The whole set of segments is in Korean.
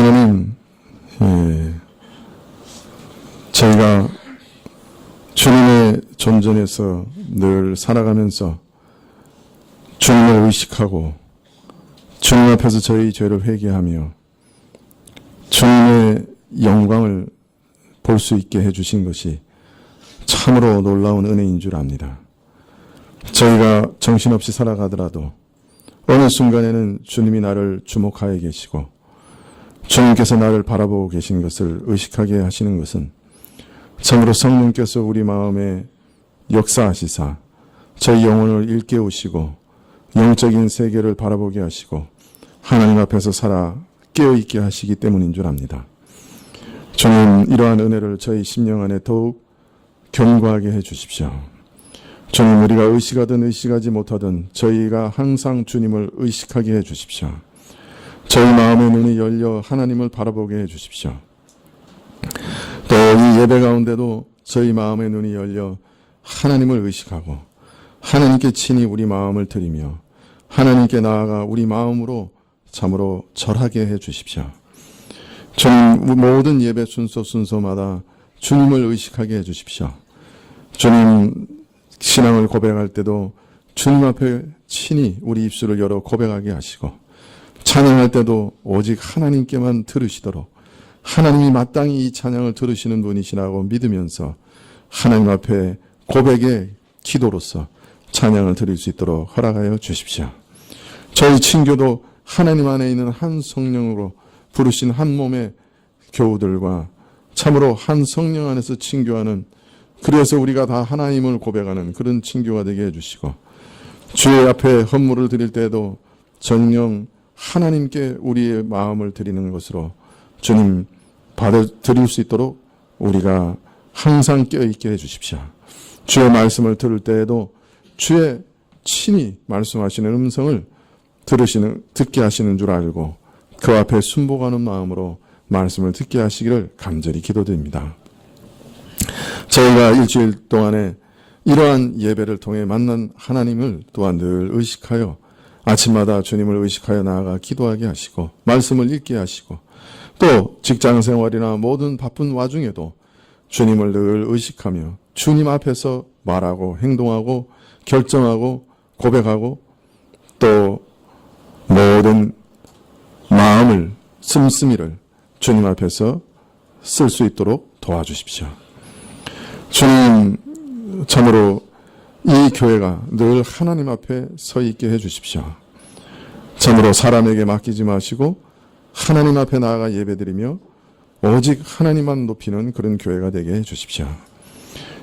하나님, 저희가 주님의 존전에서 늘 살아가면서 주님을 의식하고 주님 앞에서 저희 죄를 회개하며 주님의 영광을 볼 수 있게 해주신 것이 참으로 놀라운 은혜인 줄 압니다. 저희가 정신없이 살아가더라도 어느 순간에는 주님이 나를 주목하여 계시고 주님께서 나를 바라보고 계신 것을 의식하게 하시는 것은 참으로 성령께서 우리 마음에 역사하시사 저희 영혼을 일깨우시고 영적인 세계를 바라보게 하시고 하나님 앞에서 살아 깨어있게 하시기 때문인 줄 압니다. 주님, 이러한 은혜를 저희 심령 안에 더욱 견고하게 해주십시오. 주님, 우리가 의식하든 의식하지 못하든 저희가 항상 주님을 의식하게 해주십시오. 저희 마음의 눈이 열려 하나님을 바라보게 해주십시오. 또 이 예배 가운데도 저희 마음의 눈이 열려 하나님을 의식하고 하나님께 친히 우리 마음을 드리며 하나님께 나아가 우리 마음으로 참으로 절하게 해주십시오. 주님, 모든 예배 순서마다 주님을 의식하게 해주십시오. 주님, 신앙을 고백할 때도 주님 앞에 친히 우리 입술을 열어 고백하게 하시고 찬양할 때도 오직 하나님께만 들으시도록 하나님이 마땅히 이 찬양을 들으시는 분이시라고 믿으면서 하나님 앞에 고백의 기도로서 찬양을 드릴 수 있도록 허락하여 주십시오. 저희 친교도 하나님 안에 있는 한 성령으로 부르신 한 몸의 교우들과 참으로 한 성령 안에서 친교하는, 그래서 우리가 다 하나님을 고백하는 그런 친교가 되게 해주시고 주의 앞에 헌물을 드릴 때에도 정령 하나님께 우리의 마음을 드리는 것으로 주님 받아들일 수 있도록 우리가 항상 깨어있게 해주십시오. 주의 말씀을 들을 때에도 주의 친히 말씀하시는 음성을 듣게 하시는 줄 알고 그 앞에 순복하는 마음으로 말씀을 듣게 하시기를 간절히 기도드립니다. 저희가 일주일 동안에 이러한 예배를 통해 만난 하나님을 또한 늘 의식하여 아침마다 주님을 의식하여 나아가 기도하게 하시고 말씀을 읽게 하시고 또 직장생활이나 모든 바쁜 와중에도 주님을 늘 의식하며 주님 앞에서 말하고 행동하고 결정하고 고백하고 또 모든 마음을 씀씀이를 주님 앞에서 쓸 수 있도록 도와주십시오. 주님, 참으로 이 교회가 늘 하나님 앞에 서 있게 해주십시오. 참으로 사람에게 맡기지 마시고 하나님 앞에 나아가 예배드리며 오직 하나님만 높이는 그런 교회가 되게 해주십시오.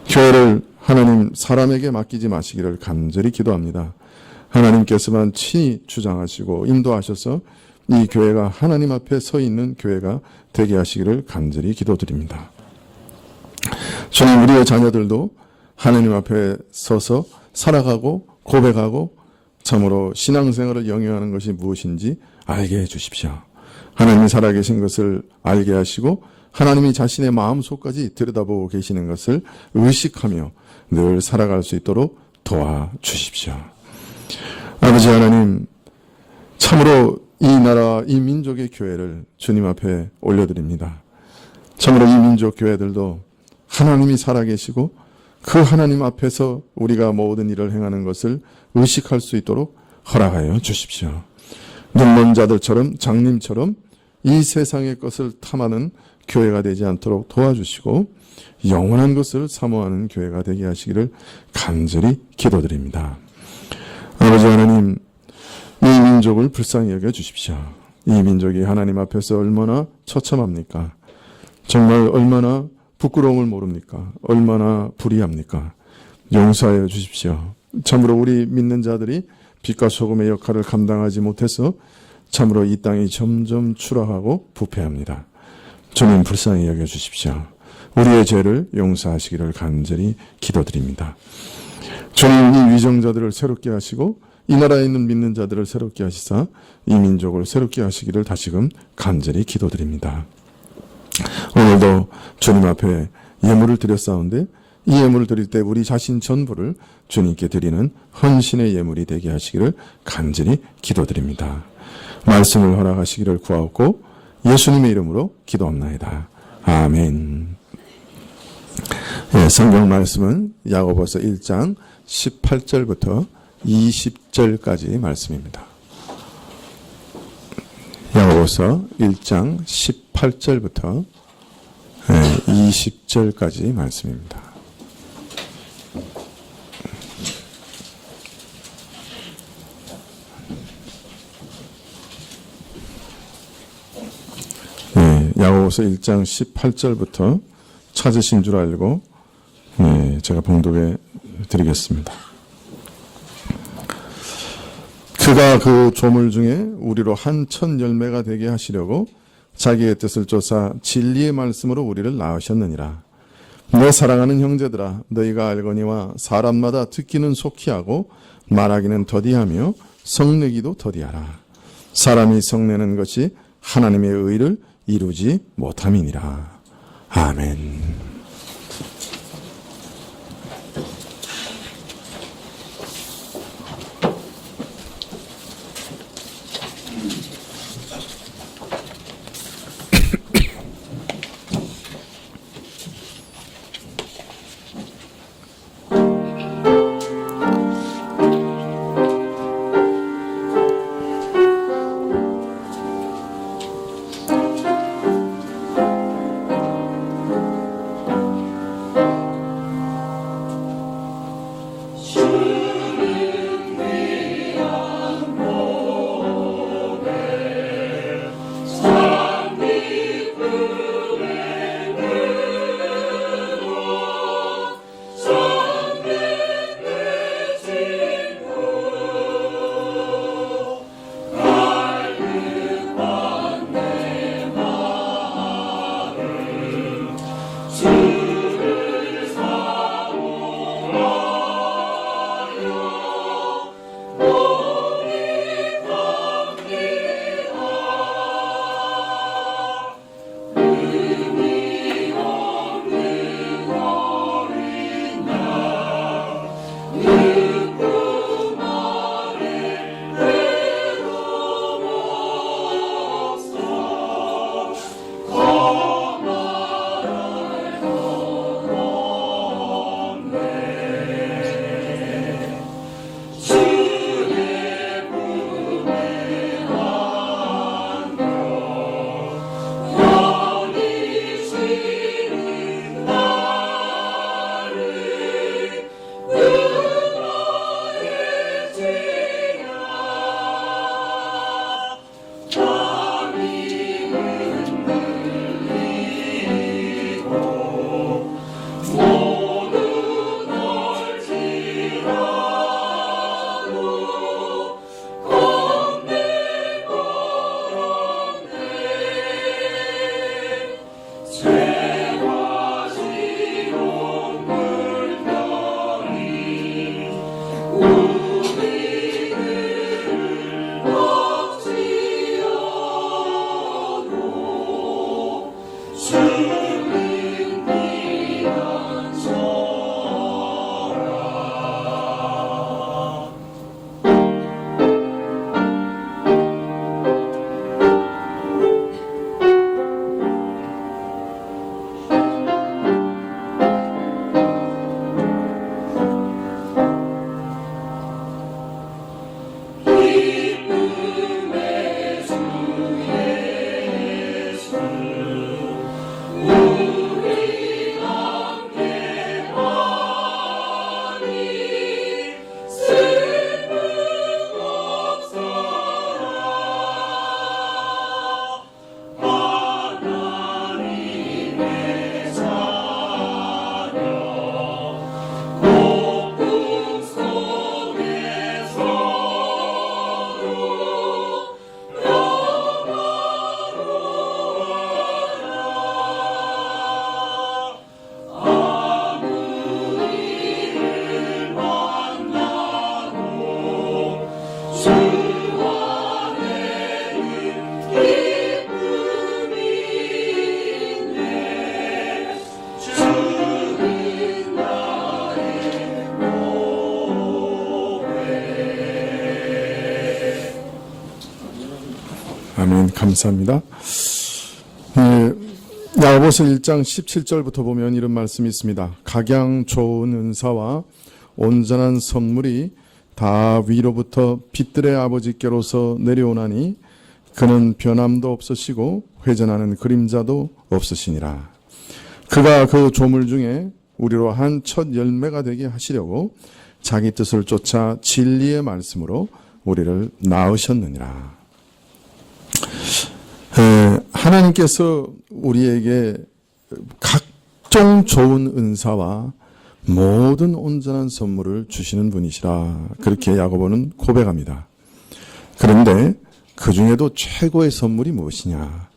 교회를 하나님 사람에게 맡기지 마시기를 간절히 기도합니다. 하나님께서만 친히 주장하시고 인도하셔서 이 교회가 하나님 앞에 서 있는 교회가 되게 하시기를 간절히 기도드립니다. 주님, 우리의 자녀들도 하나님 앞에 서서 살아가고 고백하고 참으로 신앙생활을 영위하는 것이 무엇인지 알게 해주십시오. 하나님이 살아계신 것을 알게 하시고 하나님이 자신의 마음속까지 들여다보고 계시는 것을 의식하며 늘 살아갈 수 있도록 도와주십시오. 아버지 하나님, 참으로 이 나라, 이 민족의 교회를 주님 앞에 올려드립니다. 참으로 이 민족 교회들도 하나님이 살아계시고 그 하나님 앞에서 우리가 모든 일을 행하는 것을 의식할 수 있도록 허락하여 주십시오. 눈먼 자들처럼 장님처럼 이 세상의 것을 탐하는 교회가 되지 않도록 도와주시고 영원한 것을 사모하는 교회가 되게 하시기를 간절히 기도드립니다. 아버지 하나님, 이 민족을 불쌍히 여겨주십시오. 이 민족이 하나님 앞에서 얼마나 처참합니까? 정말 얼마나 부끄러움을 모릅니까? 얼마나 불의합니까? 용서하여 주십시오. 참으로 우리 믿는 자들이 빛과 소금의 역할을 감당하지 못해서 참으로 이 땅이 점점 추락하고 부패합니다. 주님, 불쌍히 여겨주십시오. 우리의 죄를 용서하시기를 간절히 기도드립니다. 주님, 이 위정자들을 새롭게 하시고 이 나라에 있는 믿는 자들을 새롭게 하시사 이 민족을 새롭게 하시기를 다시금 간절히 기도드립니다. 오늘도 주님 앞에 예물을 드렸사온데 이 예물을 드릴 때 우리 자신 전부를 주님께 드리는 헌신의 예물이 되게 하시기를 간절히 기도드립니다. 말씀을 허락하시기를 구하옵고 예수님의 이름으로 기도합나이다. 아멘. 예, 성경 말씀은 야고보서 1장 18절부터 20절까지 말씀입니다. 야고보서 1장 18절부터 20절까지 말씀입니다. 야고보서 1장 18절부터 찾으신 줄 알고 제가 봉독해 드리겠습니다. 그가 그 조물 중에 우리로 한 천 열매가 되게 하시려고 자기의 뜻을 쫓아 진리의 말씀으로 우리를 낳으셨느니라. 내 사랑하는 형제들아, 너희가 알거니와 사람마다 듣기는 속히 하고 말하기는 더디하며 성내기도 더디하라. 사람이 성내는 것이 하나님의 의를 이루지 못함이니라. 아멘. 아멘. 감사합니다. 야고보서 1장 17절부터 보면 이런 말씀이 있습니다. 각양 좋은 은사와 온전한 선물이 다 위로부터 빛들의 아버지께로서 내려오나니 그는 변함도 없으시고 회전하는 그림자도 없으시니라. 그가 그 조물 중에 우리로 한 첫 열매가 되게 하시려고 자기 뜻을 쫓아 진리의 말씀으로 우리를 낳으셨느니라. 하나님께서 우리에게 각종 좋은 은사와 모든 온전한 선물을 주시는 분이시라. 그렇게 야고보는 고백합니다. 그런데 그 중에도 최고의 선물이 무엇이냐?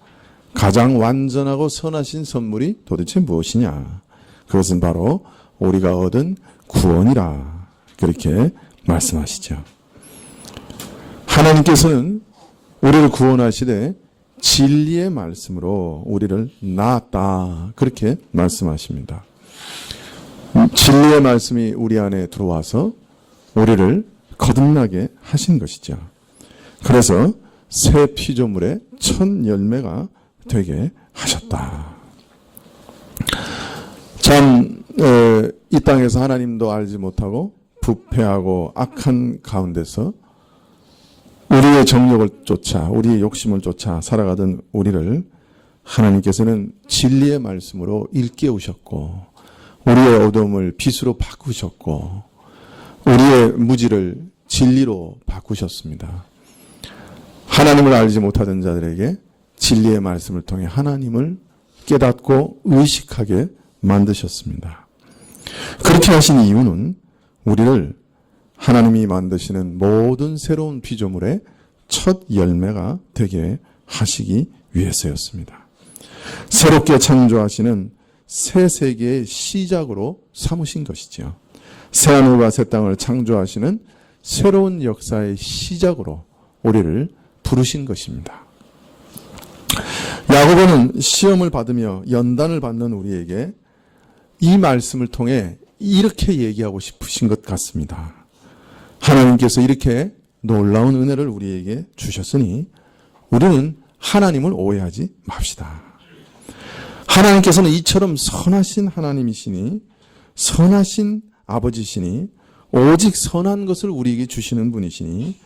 가장 완전하고 선하신 선물이 도대체 무엇이냐? 그것은 바로 우리가 얻은 구원이라. 그렇게 말씀하시죠. 하나님께서는 우리를 구원하시되 진리의 말씀으로 우리를 낳았다. 그렇게 말씀하십니다. 진리의 말씀이 우리 안에 들어와서 우리를 거듭나게 하신 것이죠. 그래서 새 피조물의 첫 열매가 되게 하셨다. 참, 이 땅에서 하나님도 알지 못하고 부패하고 악한 가운데서 우리의 정욕을 쫓아, 우리의 욕심을 쫓아 살아가던 우리를 하나님께서는 진리의 말씀으로 일깨우셨고, 우리의 어두움을 빛으로 바꾸셨고, 우리의 무지를 진리로 바꾸셨습니다. 하나님을 알지 못하던 자들에게 진리의 말씀을 통해 하나님을 깨닫고 의식하게 만드셨습니다. 그렇게 하신 이유는 우리를 하나님이 만드시는 모든 새로운 피조물의 첫 열매가 되게 하시기 위해서였습니다. 새롭게 창조하시는 새 세계의 시작으로 삼으신 것이지요. 새 하늘과 새 땅을 창조하시는 새로운 역사의 시작으로 우리를 부르신 것입니다. 야고보는 시험을 받으며 연단을 받는 우리에게 이 말씀을 통해 이렇게 얘기하고 싶으신 것 같습니다. 하나님께서 이렇게 놀라운 은혜를 우리에게 주셨으니 우리는 하나님을 오해하지 맙시다. 하나님께서는 이처럼 선하신 하나님이시니, 선하신 아버지시니, 오직 선한 것을 우리에게 주시는 분이시니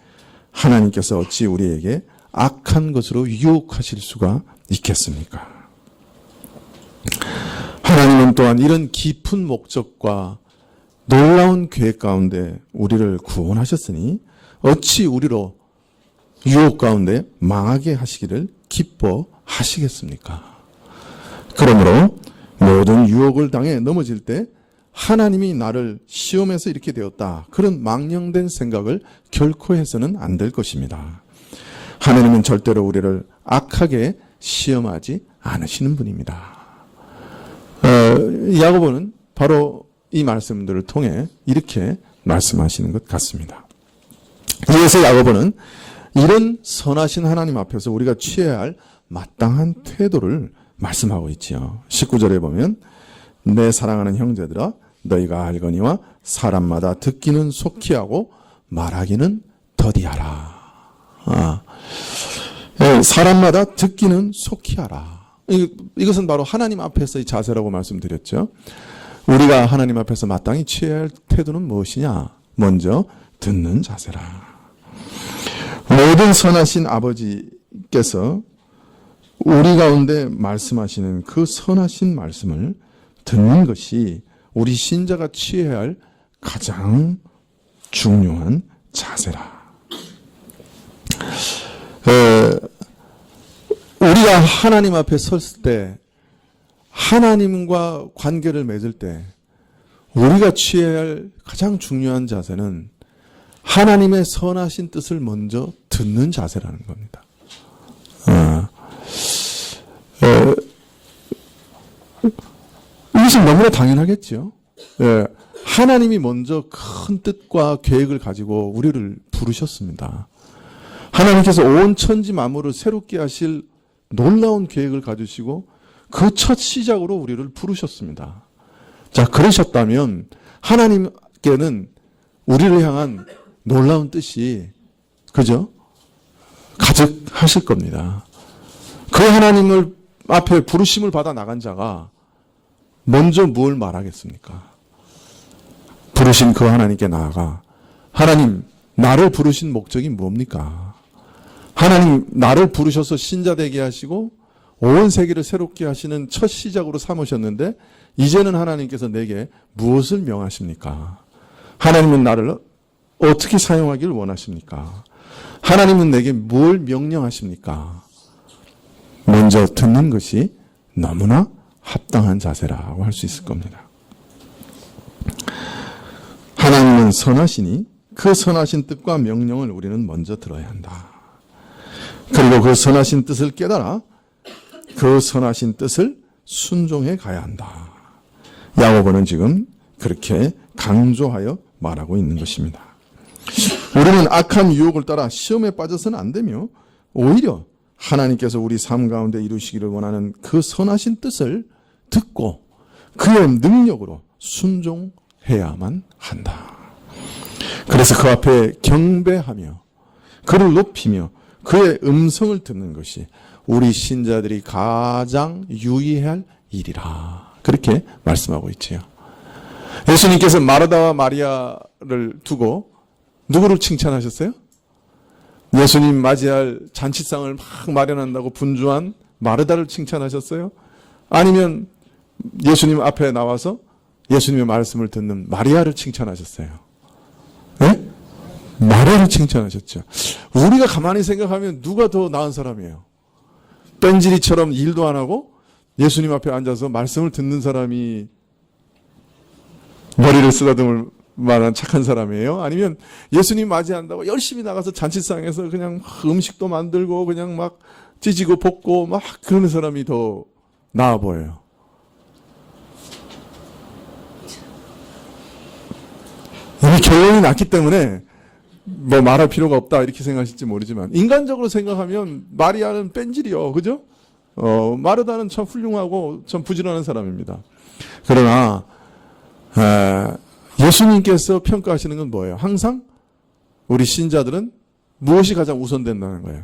하나님께서 어찌 우리에게 악한 것으로 유혹하실 수가 있겠습니까? 하나님은 또한 이런 깊은 목적과 놀라운 계획 가운데 우리를 구원하셨으니 어찌 우리로 유혹 가운데 망하게 하시기를 기뻐하시겠습니까? 그러므로 모든 유혹을 당해 넘어질 때 하나님이 나를 시험해서 이렇게 되었다, 그런 망령된 생각을 결코 해서는 안 될 것입니다. 하나님은 절대로 우리를 악하게 시험하지 않으시는 분입니다. 야고보는 바로 이 말씀들을 통해 이렇게 말씀하시는 것 같습니다. 이어서 야고보는 이런 선하신 하나님 앞에서 우리가 취해야 할 마땅한 태도를 말씀하고 있지요. 19절에 보면 내 사랑하는 형제들아 너희가 알거니와 사람마다 듣기는 속히 하고 말하기는 더디하라. 사람마다 듣기는 속히 하라. 이것은 바로 하나님 앞에서의 자세라고 말씀드렸죠. 우리가 하나님 앞에서 마땅히 취해야 할 태도는 무엇이냐? 먼저 듣는 자세라. 모든 선하신 아버지께서 우리 가운데 말씀하시는 그 선하신 말씀을 듣는 것이 우리 신자가 취해야 할 가장 중요한 자세라. 우리가 하나님 앞에 섰을 때, 하나님과 관계를 맺을 때 우리가 취해야 할 가장 중요한 자세는 하나님의 선하신 뜻을 먼저 듣는 자세라는 겁니다. 이것은 너무나 당연하겠죠. 하나님이 먼저 큰 뜻과 계획을 가지고 우리를 부르셨습니다. 하나님께서 온 천지 만물을 새롭게 하실 놀라운 계획을 가지시고 그 첫 시작으로 우리를 부르셨습니다. 자, 그러셨다면 하나님께는 우리를 향한 놀라운 뜻이, 그죠? 가득하실 겁니다. 그 하나님을 앞에 부르심을 받아 나간 자가 먼저 뭘 말하겠습니까? 부르신 그 하나님께 나아가 하나님, 나를 부르신 목적이 뭡니까? 하나님, 나를 부르셔서 신자 되게 하시고 온 세계를 새롭게 하시는 첫 시작으로 삼으셨는데 이제는 하나님께서 내게 무엇을 명하십니까? 하나님은 나를 어떻게 사용하기를 원하십니까? 하나님은 내게 뭘 명령하십니까? 먼저 듣는 것이 너무나 합당한 자세라고 할 수 있을 겁니다. 하나님은 선하시니 그 선하신 뜻과 명령을 우리는 먼저 들어야 한다. 그리고 그 선하신 뜻을 깨달아 그 선하신 뜻을 순종해 가야 한다. 야고보는 지금 그렇게 강조하여 말하고 있는 것입니다. 우리는 악한 유혹을 따라 시험에 빠져서는 안 되며 오히려 하나님께서 우리 삶 가운데 이루시기를 원하는 그 선하신 뜻을 듣고 그의 능력으로 순종해야만 한다. 그래서 그 앞에 경배하며 그를 높이며 그의 음성을 듣는 것이 우리 신자들이 가장 유의해야 할 일이라. 그렇게 말씀하고 있지요. 예수님께서 마르다와 마리아를 두고 누구를 칭찬하셨어요? 예수님 맞이할 잔치상을 막 마련한다고 분주한 마르다를 칭찬하셨어요? 아니면 예수님 앞에 나와서 예수님의 말씀을 듣는 마리아를 칭찬하셨어요? 네? 마리아를 칭찬하셨죠. 우리가 가만히 생각하면 누가 더 나은 사람이에요? 뺀질이처럼 일도 안 하고 예수님 앞에 앉아서 말씀을 듣는 사람이 머리를 쓰다듬을 만한 착한 사람이에요? 아니면 예수님 맞이한다고 열심히 나가서 잔치상에서 그냥 음식도 만들고 그냥 막 찢고 볶고 막 그러는 사람이 더 나아 보여요? 이미 결론이 났기 때문에 뭐 말할 필요가 없다 이렇게 생각하실지 모르지만 인간적으로 생각하면 마리아는 뺀질이요. 그죠? 마르다는 참 훌륭하고 참 부지런한 사람입니다. 그러나 예수님께서 평가하시는 건 뭐예요? 항상 우리 신자들은 무엇이 가장 우선된다는 거예요?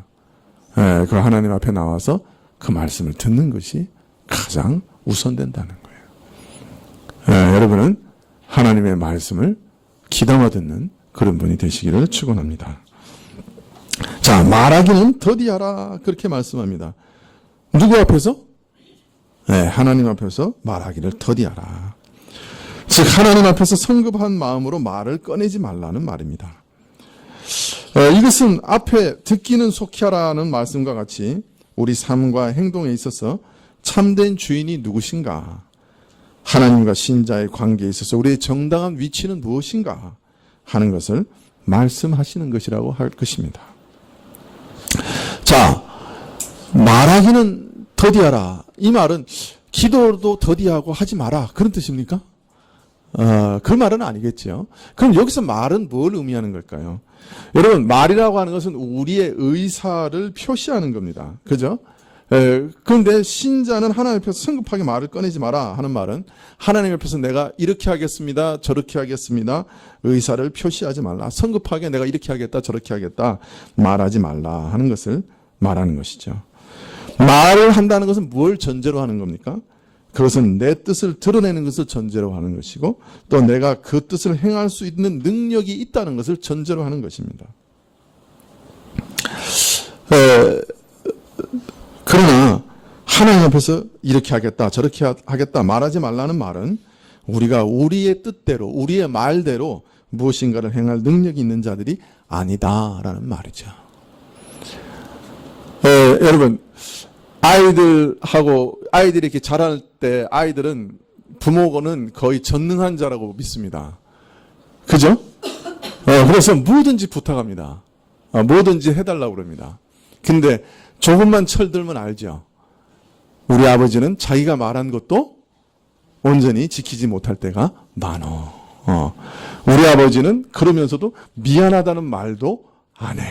그 하나님 앞에 나와서 그 말씀을 듣는 것이 가장 우선된다는 거예요. 여러분은 하나님의 말씀을 귀담아 듣는 그런 분이 되시기를 축원합니다. 자, 말하기는 더디하라 그렇게 말씀합니다. 누구 앞에서? 하나님 앞에서 말하기를 더디하라. 즉 하나님 앞에서 성급한 마음으로 말을 꺼내지 말라는 말입니다. 이것은 앞에 듣기는 속히 하라는 말씀과 같이 우리 삶과 행동에 있어서 참된 주인이 누구신가? 하나님과 신자의 관계에 있어서 우리의 정당한 위치는 무엇인가 하는 것을 말씀하시는 것이라고 할 것입니다. 자, 말하기는 더디하라. 이 말은 기도도 더디하고 하지 마라. 그런 뜻입니까? 그 말은 아니겠죠. 그럼 여기서 말은 뭘 의미하는 걸까요? 여러분, 말이라고 하는 것은 우리의 의사를 표시하는 겁니다. 그죠? 그런데 신자는 하나님 앞에서 성급하게 말을 꺼내지 마라 하는 말은 하나님 앞에서 내가 이렇게 하겠습니다, 저렇게 하겠습니다, 의사를 표시하지 말라. 성급하게 내가 이렇게 하겠다, 저렇게 하겠다 말하지 말라 하는 것을 말하는 것이죠. 말을 한다는 것은 뭘 전제로 하는 겁니까? 그것은 내 뜻을 드러내는 것을 전제로 하는 것이고 또 내가 그 뜻을 행할 수 있는 능력이 있다는 것을 전제로 하는 것입니다. 그러나 하나님 앞에서 이렇게 하겠다 저렇게 하겠다 말하지 말라는 말은 우리가 우리의 뜻대로 우리의 말대로 무엇인가를 행할 능력이 있는 자들이 아니다라는 말이죠. 여러분, 아이들이 이렇게 자랄 때 아이들은 부모는 거의 전능한 자라고 믿습니다. 그죠? 그래서 뭐든지 부탁합니다. 뭐든지 해달라고 그럽니다. 근데 조금만 철들면 알죠. 우리 아버지는 자기가 말한 것도 온전히 지키지 못할 때가 많어. 우리 아버지는 그러면서도 미안하다는 말도 안 해.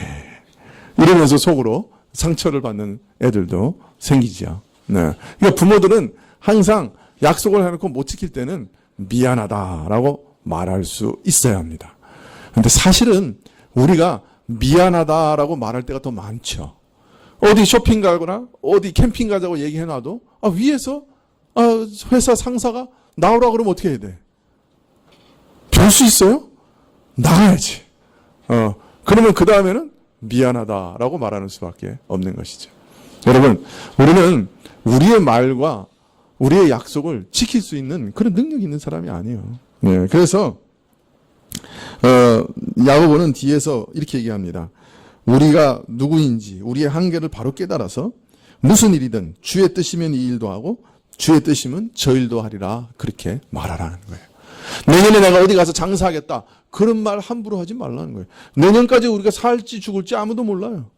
이러면서 속으로 상처를 받는 애들도 생기죠. 네. 그러니까 부모들은 항상 약속을 해놓고 못 지킬 때는 미안하다라고 말할 수 있어야 합니다. 그런데 사실은 우리가 미안하다라고 말할 때가 더 많죠. 어디 쇼핑 가거나 어디 캠핑 가자고 얘기해놔도 위에서 회사 상사가 나오라 그러면 어떻게 해야 돼? 별 수 있어요? 나가야지. 그러면 그 다음에는 미안하다라고 말하는 수밖에 없는 것이죠. 여러분, 우리는 우리의 말과 우리의 약속을 지킬 수 있는 그런 능력이 있는 사람이 아니에요. 네, 그래서 야고보는 뒤에서 이렇게 얘기합니다. 우리가 누구인지 우리의 한계를 바로 깨달아서 무슨 일이든 주의 뜻이면 이 일도 하고 주의 뜻이면 저 일도 하리라 그렇게 말하라는 거예요. 내년에 내가 어디 가서 장사하겠다 그런 말 함부로 하지 말라는 거예요. 내년까지 우리가 살지 죽을지 아무도 몰라요.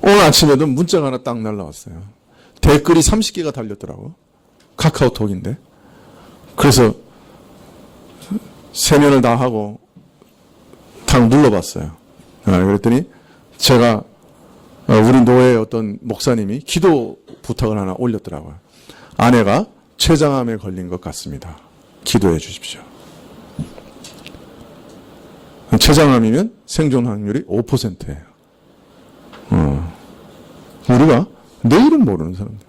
오늘 아침에도 문자가 하나 딱 날라왔어요. 댓글이 30개가 달렸더라고. 카카오톡인데. 그래서 세면을 다 하고 탁 눌러봤어요. 그랬더니 제가 우리 노회 어떤 목사님이 기도 부탁을 하나 올렸더라고요. 아내가 췌장암에 걸린 것 같습니다. 기도해 주십시오. 췌장암이면 생존 확률이 5%예요. 우리가 내일은 모르는 사람들.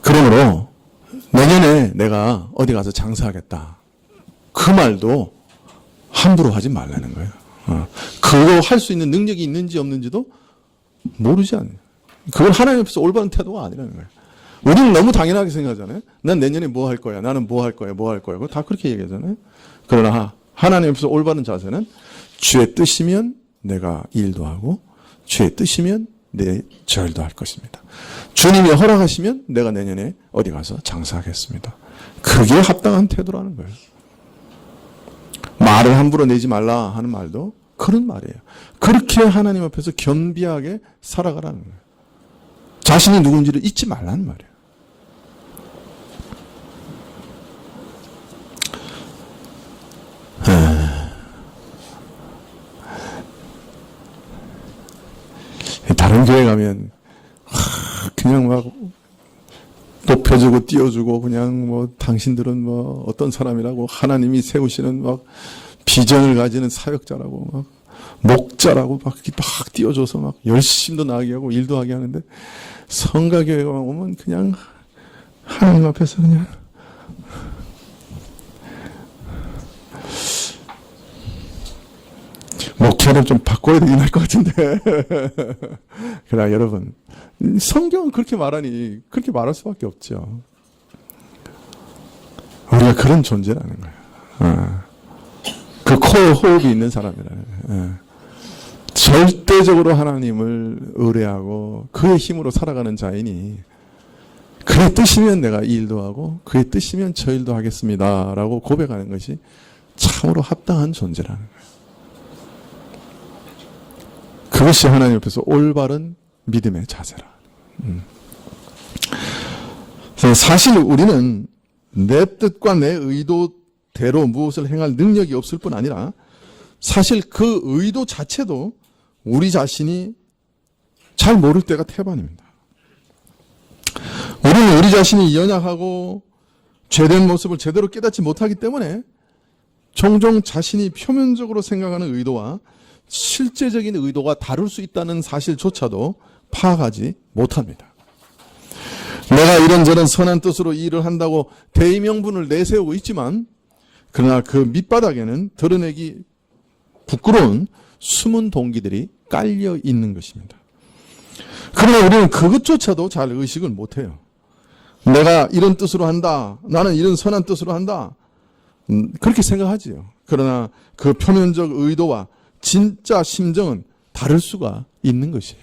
그러므로 내년에 내가 어디 가서 장사하겠다. 그 말도 함부로 하지 말라는 거예요. 그거 할 수 있는 능력이 있는지 없는지도 모르지 않아요. 그건 하나님 앞에서 올바른 태도가 아니라는 거예요. 우리는 너무 당연하게 생각하잖아요. 난 내년에 뭐 할 거야. 나는 뭐 할 거야. 뭐 할 거야. 다 그렇게 얘기하잖아요. 그러나 하나님 앞에서 올바른 자세는 주의 뜻이면 내가 이 일도 하고 주의 뜻이면 내 저 일도 할 것입니다. 주님이 허락하시면 내가 내년에 어디 가서 장사하겠습니다. 그게 합당한 태도라는 거예요. 말을 함부로 내지 말라 하는 말도 그런 말이에요. 그렇게 하나님 앞에서 겸비하게 살아가라는 거예요. 자신이 누군지를 잊지 말라는 말이에요. 다른 교회 가면 그냥 막 높여주고 띄워주고 그냥 뭐 당신들은 뭐 어떤 사람이라고 하나님이 세우시는 막 비전을 가지는 사역자라고 막 목자라고 막 띄워줘서 막 열심도 나게 하고 일도 하게 하는데 성가교회가 오면 그냥 하나님 앞에서 그냥 목회를 좀 바꿔야 되긴 할 것 같은데. 그러나 여러분, 성경은 그렇게 말하니 그렇게 말할 수밖에 없죠. 우리가 그런 존재라는 거예요. 그 코에 호흡이 있는 사람이라는 거예요. 절대적으로 하나님을 의뢰하고 그의 힘으로 살아가는 자이니 그의 뜻이면 내가 이 일도 하고 그의 뜻이면 저 일도 하겠습니다 라고 고백하는 것이 참으로 합당한 존재라는 거예요. 그것이 하나님 앞에서 올바른 믿음의 자세라. 사실 우리는 내 뜻과 내 의도대로 무엇을 행할 능력이 없을 뿐 아니라 사실 그 의도 자체도 우리 자신이 잘 모를 때가 태반입니다. 우리는 우리 자신이 연약하고 죄된 모습을 제대로 깨닫지 못하기 때문에 종종 자신이 표면적으로 생각하는 의도와 실제적인 의도가 다를 수 있다는 사실조차도 파악하지 못합니다. 내가 이런저런 선한 뜻으로 이 일을 한다고 대의명분을 내세우고 있지만 그러나 그 밑바닥에는 드러내기 부끄러운 숨은 동기들이 깔려 있는 것입니다. 그러나 우리는 그것조차도 잘 의식을 못해요. 내가 이런 뜻으로 한다. 나는 이런 선한 뜻으로 한다. 그렇게 생각하지요. 그러나 그 표면적 의도와 진짜 심정은 다를 수가 있는 것이에요.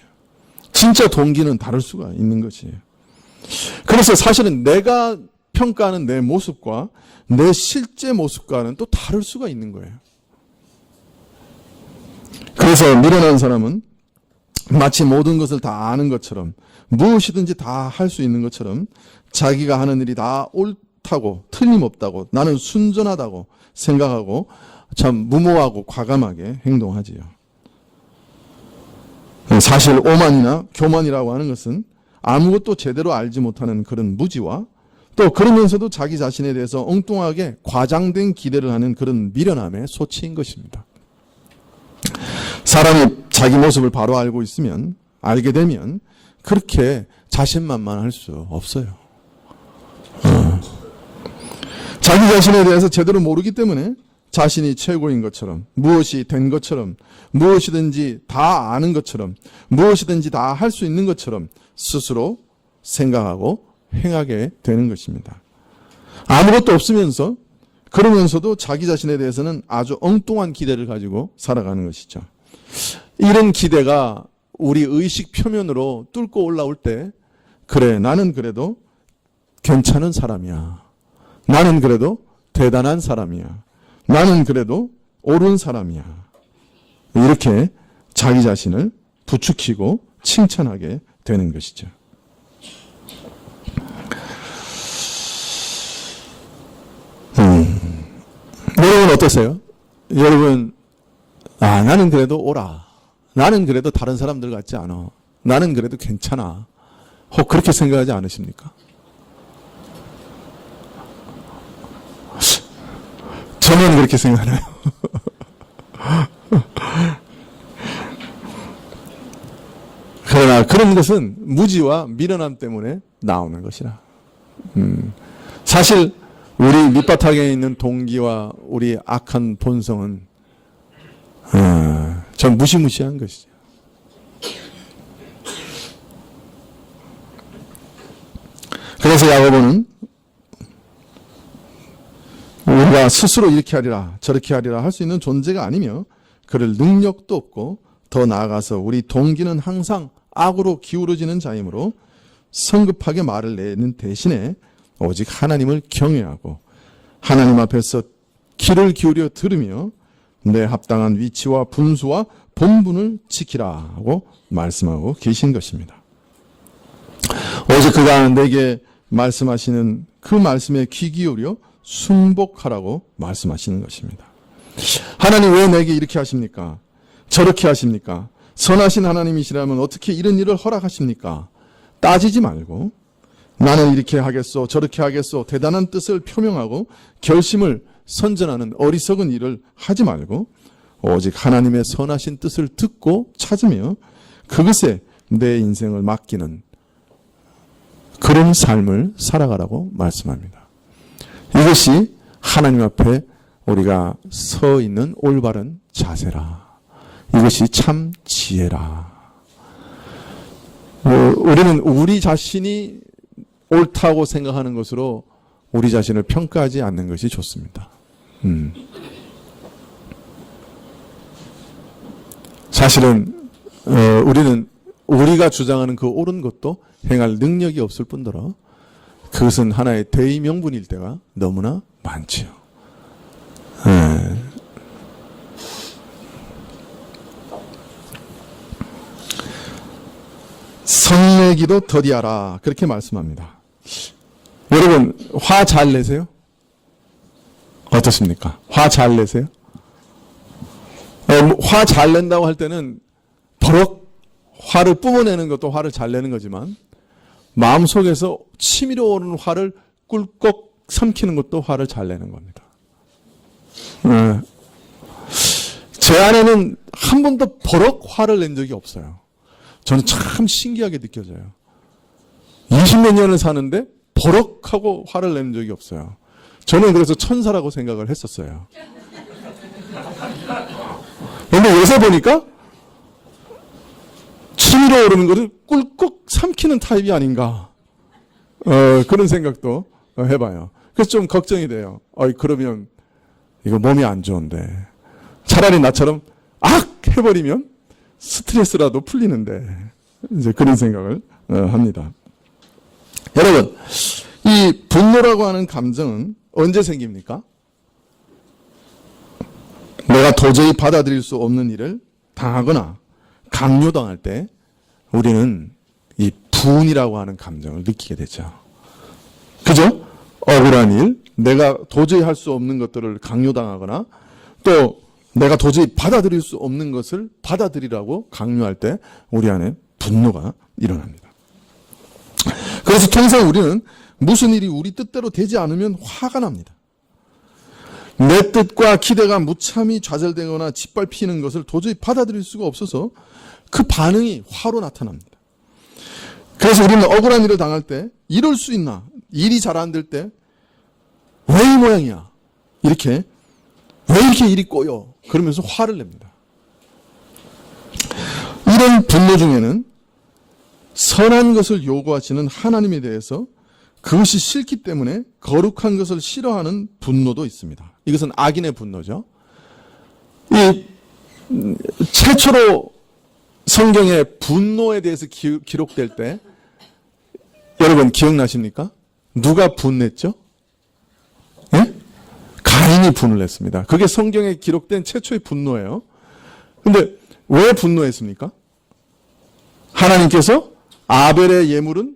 진짜 동기는 다를 수가 있는 것이에요. 그래서 사실은 내가 평가하는 내 모습과 내 실제 모습과는 또 다를 수가 있는 거예요. 그래서 미련한 사람은 마치 모든 것을 다 아는 것처럼 무엇이든지 다 할 수 있는 것처럼 자기가 하는 일이 다 옳다고 틀림없다고 나는 순전하다고 생각하고 참 무모하고 과감하게 행동하지요. 사실 오만이나 교만이라고 하는 것은 아무것도 제대로 알지 못하는 그런 무지와 또 그러면서도 자기 자신에 대해서 엉뚱하게 과장된 기대를 하는 그런 미련함의 소치인 것입니다. 사람이 자기 모습을 바로 알게 되면 그렇게 자신만만할 수 없어요. 자기 자신에 대해서 제대로 모르기 때문에 자신이 최고인 것처럼, 무엇이 된 것처럼, 무엇이든지 다 아는 것처럼, 무엇이든지 다 할 수 있는 것처럼 스스로 생각하고 행하게 되는 것입니다. 아무것도 없으면서 그러면서도 자기 자신에 대해서는 아주 엉뚱한 기대를 가지고 살아가는 것이죠. 이런 기대가 우리 의식 표면으로 뚫고 올라올 때, 그래, 나는 그래도 괜찮은 사람이야. 나는 그래도 대단한 사람이야. 나는 그래도 옳은 사람이야. 이렇게 자기 자신을 부추기고 칭찬하게 되는 것이죠. 여러분 어떠세요? 여러분, 나는 그래도 옳아. 나는 그래도 다른 사람들 같지 않아. 나는 그래도 괜찮아. 혹 그렇게 생각하지 않으십니까? 저는 그렇게 생각해요. 그러나 그런 것은 무지와 미련함 때문에 나오는 것이라. 사실 우리 밑바닥에 있는 동기와 우리 악한 본성은 전 무시무시한 것이죠. 그래서 야고보는 우리가 스스로 이렇게 하리라 저렇게 하리라 할 수 있는 존재가 아니며 그럴 능력도 없고 더 나아가서 우리 동기는 항상 악으로 기울어지는 자이므로 성급하게 말을 내는 대신에 오직 하나님을 경외하고 하나님 앞에서 귀를 기울여 들으며 내 합당한 위치와 분수와 본분을 지키라고 말씀하고 계신 것입니다. 오직 그가 내게 말씀하시는 그 말씀에 귀 기울여 순복하라고 말씀하시는 것입니다. 하나님 왜 내게 이렇게 하십니까? 저렇게 하십니까? 선하신 하나님이시라면 어떻게 이런 일을 허락하십니까? 따지지 말고 나는 이렇게 하겠소 저렇게 하겠소 대단한 뜻을 표명하고 결심을 선전하는 어리석은 일을 하지 말고 오직 하나님의 선하신 뜻을 듣고 찾으며 그것에 내 인생을 맡기는 그런 삶을 살아가라고 말씀합니다. 이것이 하나님 앞에 우리가 서 있는 올바른 자세라. 이것이 참 지혜라. 우리는 우리 자신이 옳다고 생각하는 것으로 우리 자신을 평가하지 않는 것이 좋습니다. 사실은 우리는 우리가 주장하는 그 옳은 것도 행할 능력이 없을 뿐더러 그것은 하나의 대의명분일 때가 너무나 많지요. 성내기도 더디하라 그렇게 말씀합니다. 여러분 화 잘 내세요? 어떻습니까? 화 잘 내세요? 화 잘 낸다고 할 때는 버럭 화를 뿜어내는 것도 화를 잘 내는 거지만 마음속에서 치밀어 오르는 화를 꿀꺽 삼키는 것도 화를 잘 내는 겁니다. 제 안에는 한 번도 버럭 화를 낸 적이 없어요. 저는 참 신기하게 느껴져요. 20몇 년을 사는데 버럭하고 화를 낸 적이 없어요. 저는 그래서 천사라고 생각을 했었어요. 그런데 요새 보니까 치밀어 오르는 것을 꿀꺽 삼키는 타입이 아닌가 그런 생각도 해봐요. 그래서 좀 걱정이 돼요. 그러면 이거 몸이 안 좋은데 차라리 나처럼 악 해버리면 스트레스라도 풀리는데 이제 그런 생각을 합니다. 여러분 이 분노라고 하는 감정은 언제 생깁니까? 내가 도저히 받아들일 수 없는 일을 당하거나 강요당할 때 우리는 이 분이라고 하는 감정을 느끼게 되죠. 그죠? 억울한 일, 내가 도저히 할 수 없는 것들을 강요당하거나 또 내가 도저히 받아들일 수 없는 것을 받아들이라고 강요할 때 우리 안에 분노가 일어납니다. 그래서 통상 우리는 무슨 일이 우리 뜻대로 되지 않으면 화가 납니다. 내 뜻과 기대가 무참히 좌절되거나 짓밟히는 것을 도저히 받아들일 수가 없어서 그 반응이 화로 나타납니다. 그래서 우리는 억울한 일을 당할 때 이럴 수 있나? 일이 잘 안 될 때 왜 이 모양이야? 이렇게 왜 이렇게 일이 꼬여? 그러면서 화를 냅니다. 이런 분노 중에는 선한 것을 요구하시는 하나님에 대해서 그것이 싫기 때문에 거룩한 것을 싫어하는 분노도 있습니다. 이것은 악인의 분노죠. 이 최초로 성경에 분노에 대해서 기록될 때 여러분 기억나십니까? 누가 분냈죠? 예? 가인이 분을 냈습니다. 그게 성경에 기록된 최초의 분노예요. 근데 왜 분노했습니까? 하나님께서 아벨의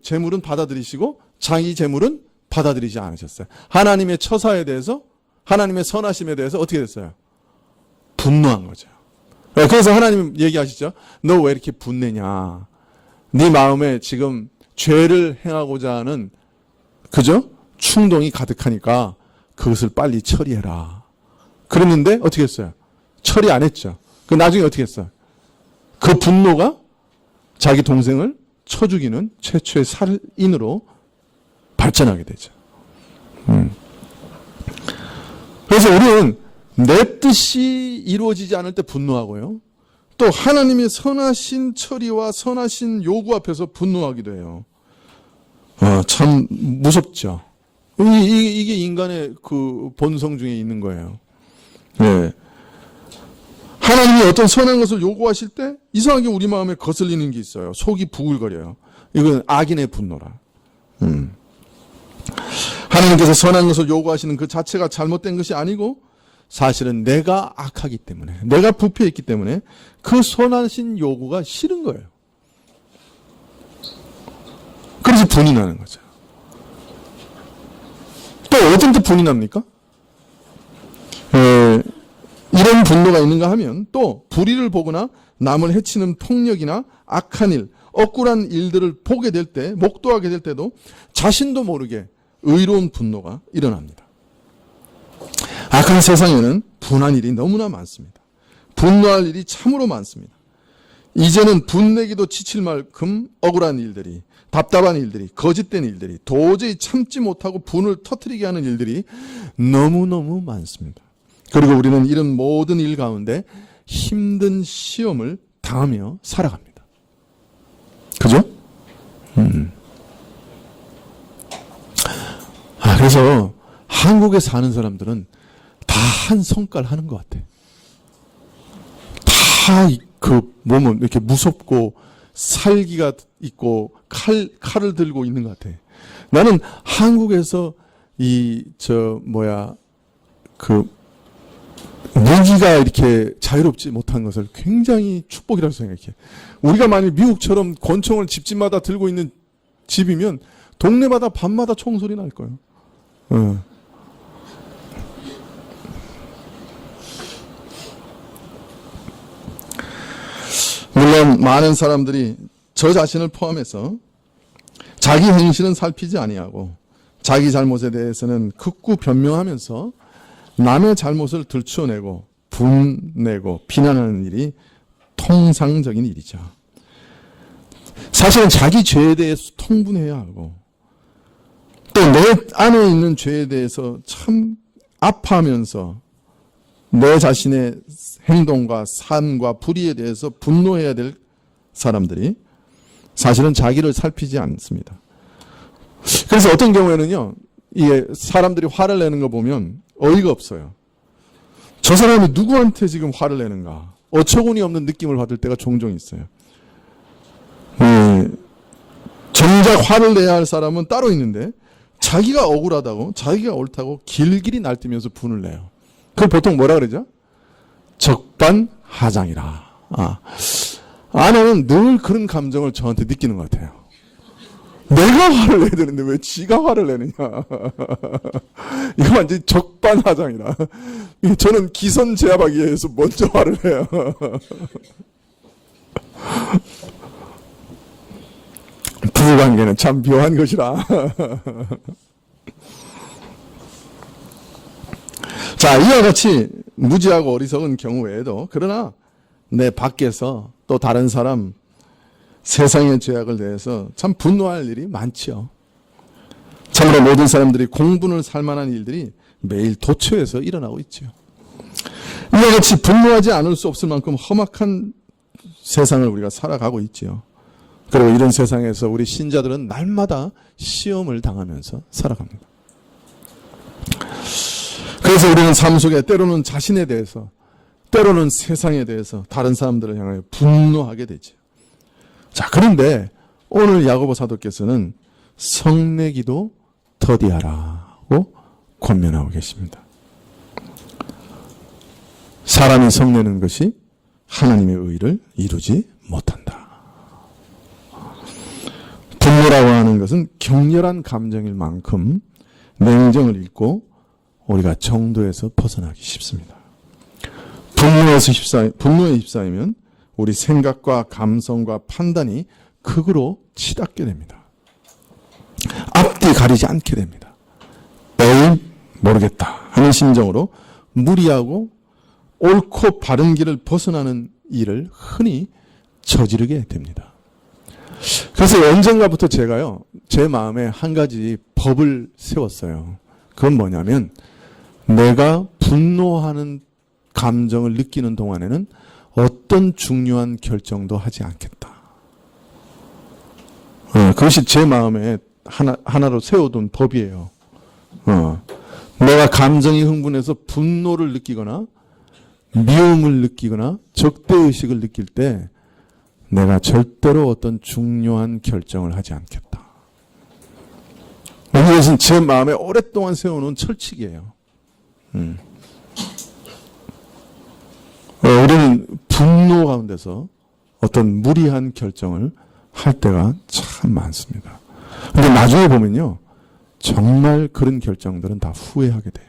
제물은 받아들이시고 자기 제물은 받아들이지 않으셨어요. 하나님의 처사에 대해서, 하나님의 선하심에 대해서 어떻게 됐어요? 분노한 거죠. 그래서 하나님 얘기하시죠. 너 왜 이렇게 분내냐? 네 마음에 지금 죄를 행하고자 하는 그죠? 충동이 가득하니까 그것을 빨리 처리해라. 그랬는데 어떻게 했어요? 처리 안 했죠. 그 나중에 어떻게 했어요? 그 분노가 자기 동생을 쳐 죽이는 최초의 살인으로 발전하게 되죠. 그래서 우리는 내 뜻이 이루어지지 않을 때 분노하고요. 또 하나님의 선하신 처리와 선하신 요구 앞에서 분노하기도 해요. 참 무섭죠. 이게 인간의 그 본성 중에 있는 거예요. 네. 하나님이 어떤 선한 것을 요구하실 때 이상하게 우리 마음에 거슬리는 게 있어요. 속이 부글거려요. 이건 악인의 분노라. 하나님께서 선한 것을 요구하시는 그 자체가 잘못된 것이 아니고 사실은 내가 악하기 때문에, 내가 부패했기 때문에 그 선하신 요구가 싫은 거예요. 그래서 분이 나는 거죠. 또 어떤 때 분이 납니까? 이런 분노가 있는가 하면 또 불의를 보거나 남을 해치는 폭력이나 악한 일, 억울한 일들을 보게 될 때, 목도하게 될 때도 자신도 모르게 의로운 분노가 일어납니다. 악한 세상에는 분한 일이 너무나 많습니다. 분노할 일이 참으로 많습니다. 이제는 분내기도 지칠 만큼 억울한 일들이, 답답한 일들이, 거짓된 일들이, 도저히 참지 못하고 분을 터뜨리게 하는 일들이 너무너무 많습니다. 그리고 우리는 이런 모든 일 가운데 힘든 시험을 당하며 살아갑니다. 그죠? 그래서 한국에 사는 사람들은 다 한 성깔 하는 것 같아. 다 그 몸은 이렇게 무섭고 살기가 있고 칼을 들고 있는 것 같아. 나는 한국에서 무기가 이렇게 자유롭지 못한 것을 굉장히 축복이라고 생각해. 우리가 만약 미국처럼 권총을 집집마다 들고 있는 집이면 동네마다 밤마다 총소리 날 거예요. 물론 많은 사람들이 저 자신을 포함해서 자기 행실은 살피지 아니하고 자기 잘못에 대해서는 극구 변명하면서 남의 잘못을 들추어내고 분내고 비난하는 일이 통상적인 일이죠. 사실은 자기 죄에 대해서 통분해야 하고 또 내 안에 있는 죄에 대해서 참 아파하면서 내 자신의 행동과 삶과 불의에 대해서 분노해야 될 사람들이 사실은 자기를 살피지 않습니다. 그래서 어떤 경우에는요, 이게 사람들이 화를 내는 거 보면 어이가 없어요. 저 사람이 누구한테 지금 화를 내는가? 어처구니 없는 느낌을 받을 때가 종종 있어요. 정작 화를 내야 할 사람은 따로 있는데 자기가 억울하다고, 자기가 옳다고 길길이 날뛰면서 분을 내요. 그걸 보통 뭐라 그러죠? 적반하장이라. 아내는 늘 그런 감정을 저한테 느끼는 것 같아요. 내가 화를 내야 되는데 왜 지가 화를 내느냐. 이거 완전히 적반하장이라. 저는 기선제압하기 위해서 먼저 화를 내요. 부부관계는 참 묘한 것이라. 자, 이와 같이 무지하고 어리석은 경우 외에도 그러나 내 밖에서 또 다른 사람 세상의 죄악을 대해서 참 분노할 일이 많지요. 참으로 모든 사람들이 공분을 살 만한 일들이 매일 도처에서 일어나고 있지요. 이와 같이 분노하지 않을 수 없을 만큼 험악한 세상을 우리가 살아가고 있지요. 그리고 이런 세상에서 우리 신자들은 날마다 시험을 당하면서 살아갑니다. 그래서 우리는 삶 속에 때로는 자신에 대해서, 때로는 세상에 대해서 다른 사람들을 향하여 분노하게 되죠. 자, 그런데 오늘 야고보 사도께서는 성내기도 더디하라고 권면하고 계십니다. 사람이 성내는 것이 하나님의 의를 이루지 못한다. 분노라고 하는 것은 격렬한 감정일 만큼 냉정을 잃고 우리가 정도에서 벗어나기 쉽습니다. 분노에 휩싸이면 우리 생각과 감성과 판단이 극으로 치닫게 됩니다. 앞뒤 가리지 않게 됩니다. 에이, 모르겠다 하는 심정으로 무리하고 옳고 바른 길을 벗어나는 일을 흔히 저지르게 됩니다. 그래서 언젠가부터 제가요, 제 마음에 한 가지 법을 세웠어요. 그건 뭐냐면, 내가 분노하는 감정을 느끼는 동안에는 어떤 중요한 결정도 하지 않겠다. 그것이 제 마음에 하나로 세워둔 법이에요. 내가 감정이 흥분해서 분노를 느끼거나 미움을 느끼거나 적대의식을 느낄 때 내가 절대로 어떤 중요한 결정을 하지 않겠다. 이것은 제 마음에 오랫동안 세워놓은 철칙이에요. 우리는 분노 가운데서 어떤 무리한 결정을 할 때가 참 많습니다. 근데 나중에 보면요, 정말 그런 결정들은 다 후회하게 돼요.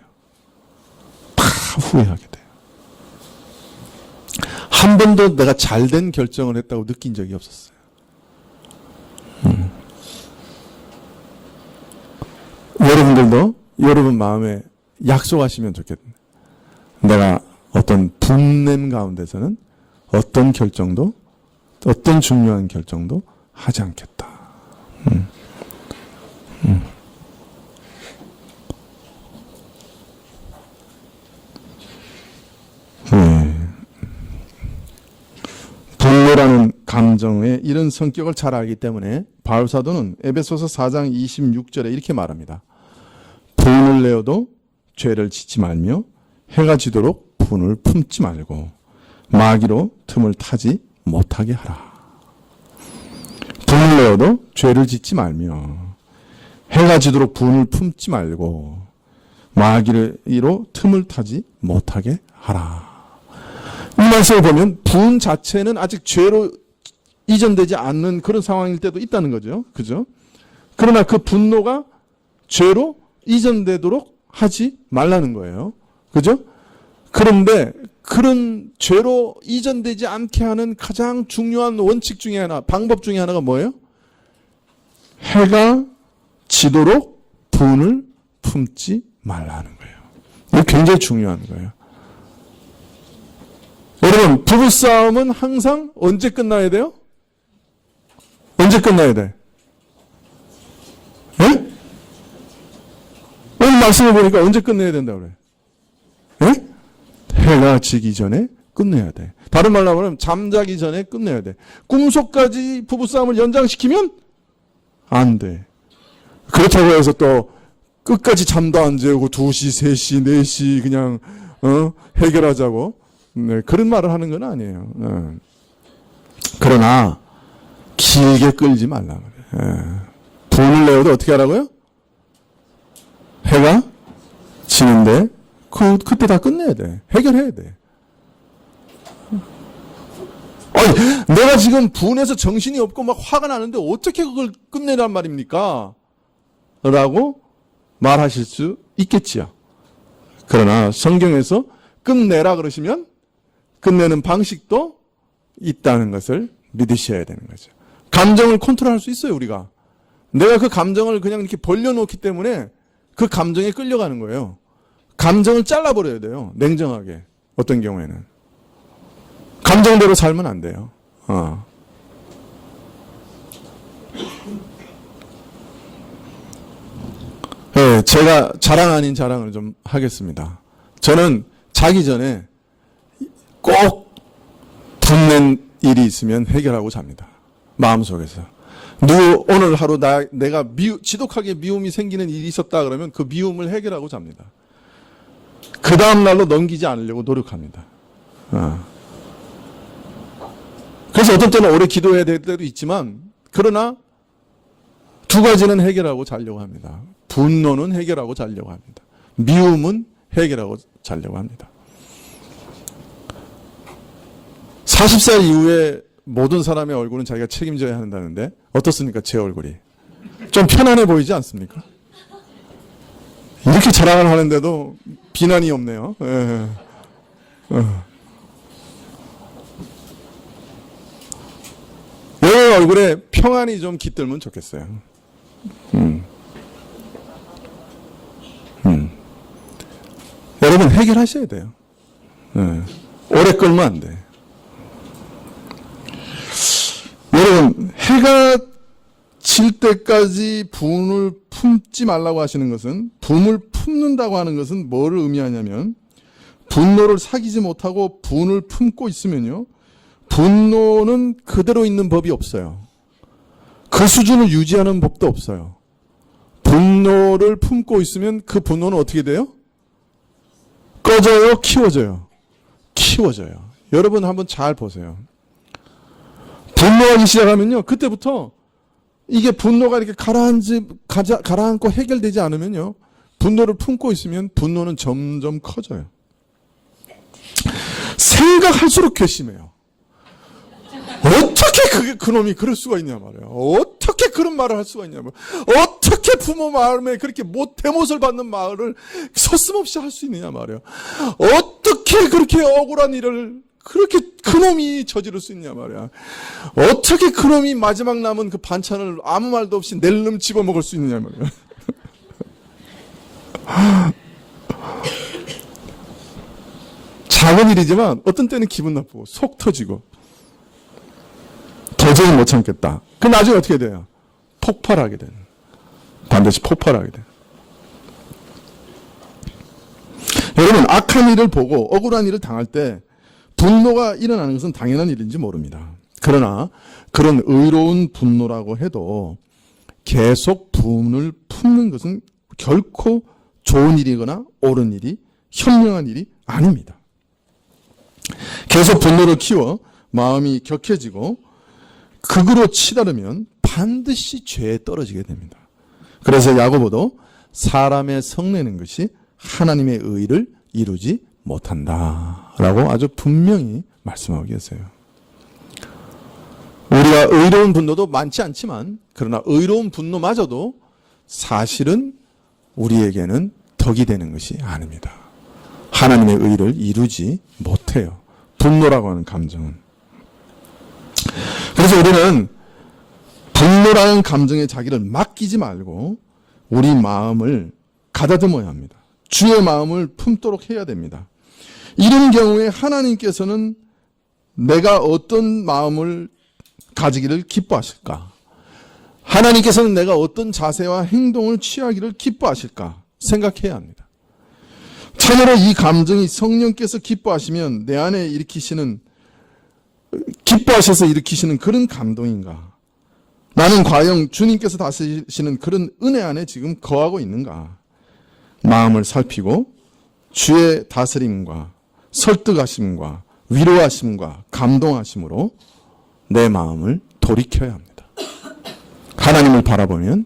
다 후회하게 돼요. 한 번도 내가 잘된 결정을 했다고 느낀 적이 없었어요. 여러분들도 여러분 마음에 약속하시면 좋겠네요. 내가 어떤 분냄 가운데서는 어떤 결정도, 어떤 중요한 결정도 하지 않겠다. 분노라는 감정의 이런 성격을 잘 알기 때문에 바울 사도는 에베소서 4장 26절에 이렇게 말합니다. 분을 내어도 죄를 짓지 말며 해가 지도록 분을 품지 말고 마귀로 틈을 타지 못하게 하라. 분을 내어도 죄를 짓지 말며 해가 지도록 분을 품지 말고 마귀로 틈을 타지 못하게 하라. 이 말씀을 보면 분 자체는 아직 죄로 이전되지 않는 그런 상황일 때도 있다는 거죠. 그죠? 그러나 그 분노가 죄로 이전되도록 하지 말라는 거예요. 그죠? 그런데 그런 죄로 이전되지 않게 하는 가장 중요한 원칙 중에 하나, 방법 중에 하나가 뭐예요? 해가 지도록 분을 품지 말라는 거예요. 이거 굉장히 중요한 거예요. 여러분, 부부싸움은 항상 언제 끝나야 돼요? 언제 끝나야 돼? 예? 오늘 말씀을 보니까 언제 끝내야 된다고 그래? 예? 해가 지기 전에 끝내야 돼. 다른 말로 하면 잠자기 전에 끝내야 돼. 꿈속까지 부부싸움을 연장시키면 안 돼. 그렇다고 해서 또 끝까지 잠도 안 재우고 2시, 3시, 4시 그냥 해결하자고 그런 말을 하는 건 아니에요. 그러나 길게 끌지 말라 그래. 분을 내어도 어떻게 하라고요? 해가 지는데 그때 다 끝내야 돼. 해결해야 돼. 아니, 내가 지금 분해서 정신이 없고 막 화가 나는데 어떻게 그걸 끝내란 말입니까? 라고 말하실 수 있겠지요. 그러나 성경에서 끝내라 그러시면 끝내는 방식도 있다는 것을 믿으셔야 되는 거죠. 감정을 컨트롤할 수 있어요, 우리가. 내가 그 감정을 그냥 이렇게 벌려놓기 때문에 그 감정에 끌려가는 거예요. 감정을 잘라버려야 돼요. 냉정하게. 어떤 경우에는. 감정대로 살면 안 돼요. 네, 제가 자랑 아닌 자랑을 좀 하겠습니다. 저는 자기 전에 꼭 분낸 일이 있으면 해결하고 잡니다. 마음속에서. 오늘 하루 내가 지독하게 미움이 생기는 일이 있었다 그러면 그 미움을 해결하고 잡니다. 그 다음 날로 넘기지 않으려고 노력합니다. 그래서 어떤 때는 오래 기도해야 될 때도 있지만, 그러나 두 가지는 해결하고 자려고 합니다. 분노는 해결하고 자려고 합니다. 미움은 해결하고 자려고 합니다. 40살 이후에 모든 사람의 얼굴은 자기가 책임져야 한다는데 어떻습니까? 제 얼굴이. 좀 편안해 보이지 않습니까? 이렇게 자랑을 하는데도 비난이 없네요. 여러분 얼굴에 평안이 좀 깃들면 좋겠어요. 여러분 해결하셔야 돼요. 오래 끌면 안 돼. 여러분 해가 질 때까지 분을 품지 말라고 하시는 것은, 분을 품는다고 하는 것은 뭐를 의미하냐면, 분노를 사귀지 못하고 분을 품고 있으면요, 분노는 그대로 있는 법이 없어요. 그 수준을 유지하는 법도 없어요. 분노를 품고 있으면 그 분노는 어떻게 돼요? 꺼져요? 키워져요? 키워져요. 여러분 한번 잘 보세요. 분노하기 시작하면요, 그때부터 이게 분노가 이렇게 가라앉고 해결되지 않으면요, 분노를 품고 있으면 분노는 점점 커져요. 생각할수록 괘씸해요. 어떻게 그놈이 그럴 수가 있냐 말이에요. 어떻게 그런 말을 할 수가 있냐 말이에요. 어떻게 부모 마음에 그렇게 대못을 받는 말을 서슴없이 할 수 있느냐 말이에요. 어떻게 그렇게 억울한 일을 그렇게 그놈이 저지를 수 있냐 말이야. 어떻게 그놈이 마지막 남은 그 반찬을 아무 말도 없이 낼름 집어먹을 수 있느냐 말이야. 작은 일이지만 어떤 때는 기분 나쁘고 속 터지고 도저히 못 참겠다. 그 나중에 어떻게 돼요? 폭발하게 되는. 반드시 폭발하게 돼요. 여러분 악한 일을 보고 억울한 일을 당할 때 분노가 일어나는 것은 당연한 일인지 모릅니다. 그러나 그런 의로운 분노라고 해도 계속 분을 품는 것은 결코 좋은 일이거나 옳은 일이, 현명한 일이 아닙니다. 계속 분노를 키워 마음이 격해지고 극으로 치달으면 반드시 죄에 떨어지게 됩니다. 그래서 야고보도 사람의 성내는 것이 하나님의 의를 이루지 못한다라고 아주 분명히 말씀하고 계세요. 우리가 의로운 분노도 많지 않지만, 그러나 의로운 분노마저도 사실은 우리에게는 덕이 되는 것이 아닙니다. 하나님의 의를 이루지 못해요. 분노라고 하는 감정은. 그래서 우리는 분노라는 감정에 자기를 맡기지 말고 우리 마음을 가다듬어야 합니다. 주의 마음을 품도록 해야 됩니다. 이런 경우에 하나님께서는 내가 어떤 마음을 가지기를 기뻐하실까? 하나님께서는 내가 어떤 자세와 행동을 취하기를 기뻐하실까? 생각해야 합니다. 참으로 이 감정이 성령께서 기뻐하시면 내 안에 기뻐하셔서 일으키시는 그런 감동인가? 나는 과연 주님께서 다스리시는 그런 은혜 안에 지금 거하고 있는가? 마음을 살피고 주의 다스림과 설득하심과 위로하심과 감동하심으로 내 마음을 돌이켜야 합니다. 하나님을 바라보면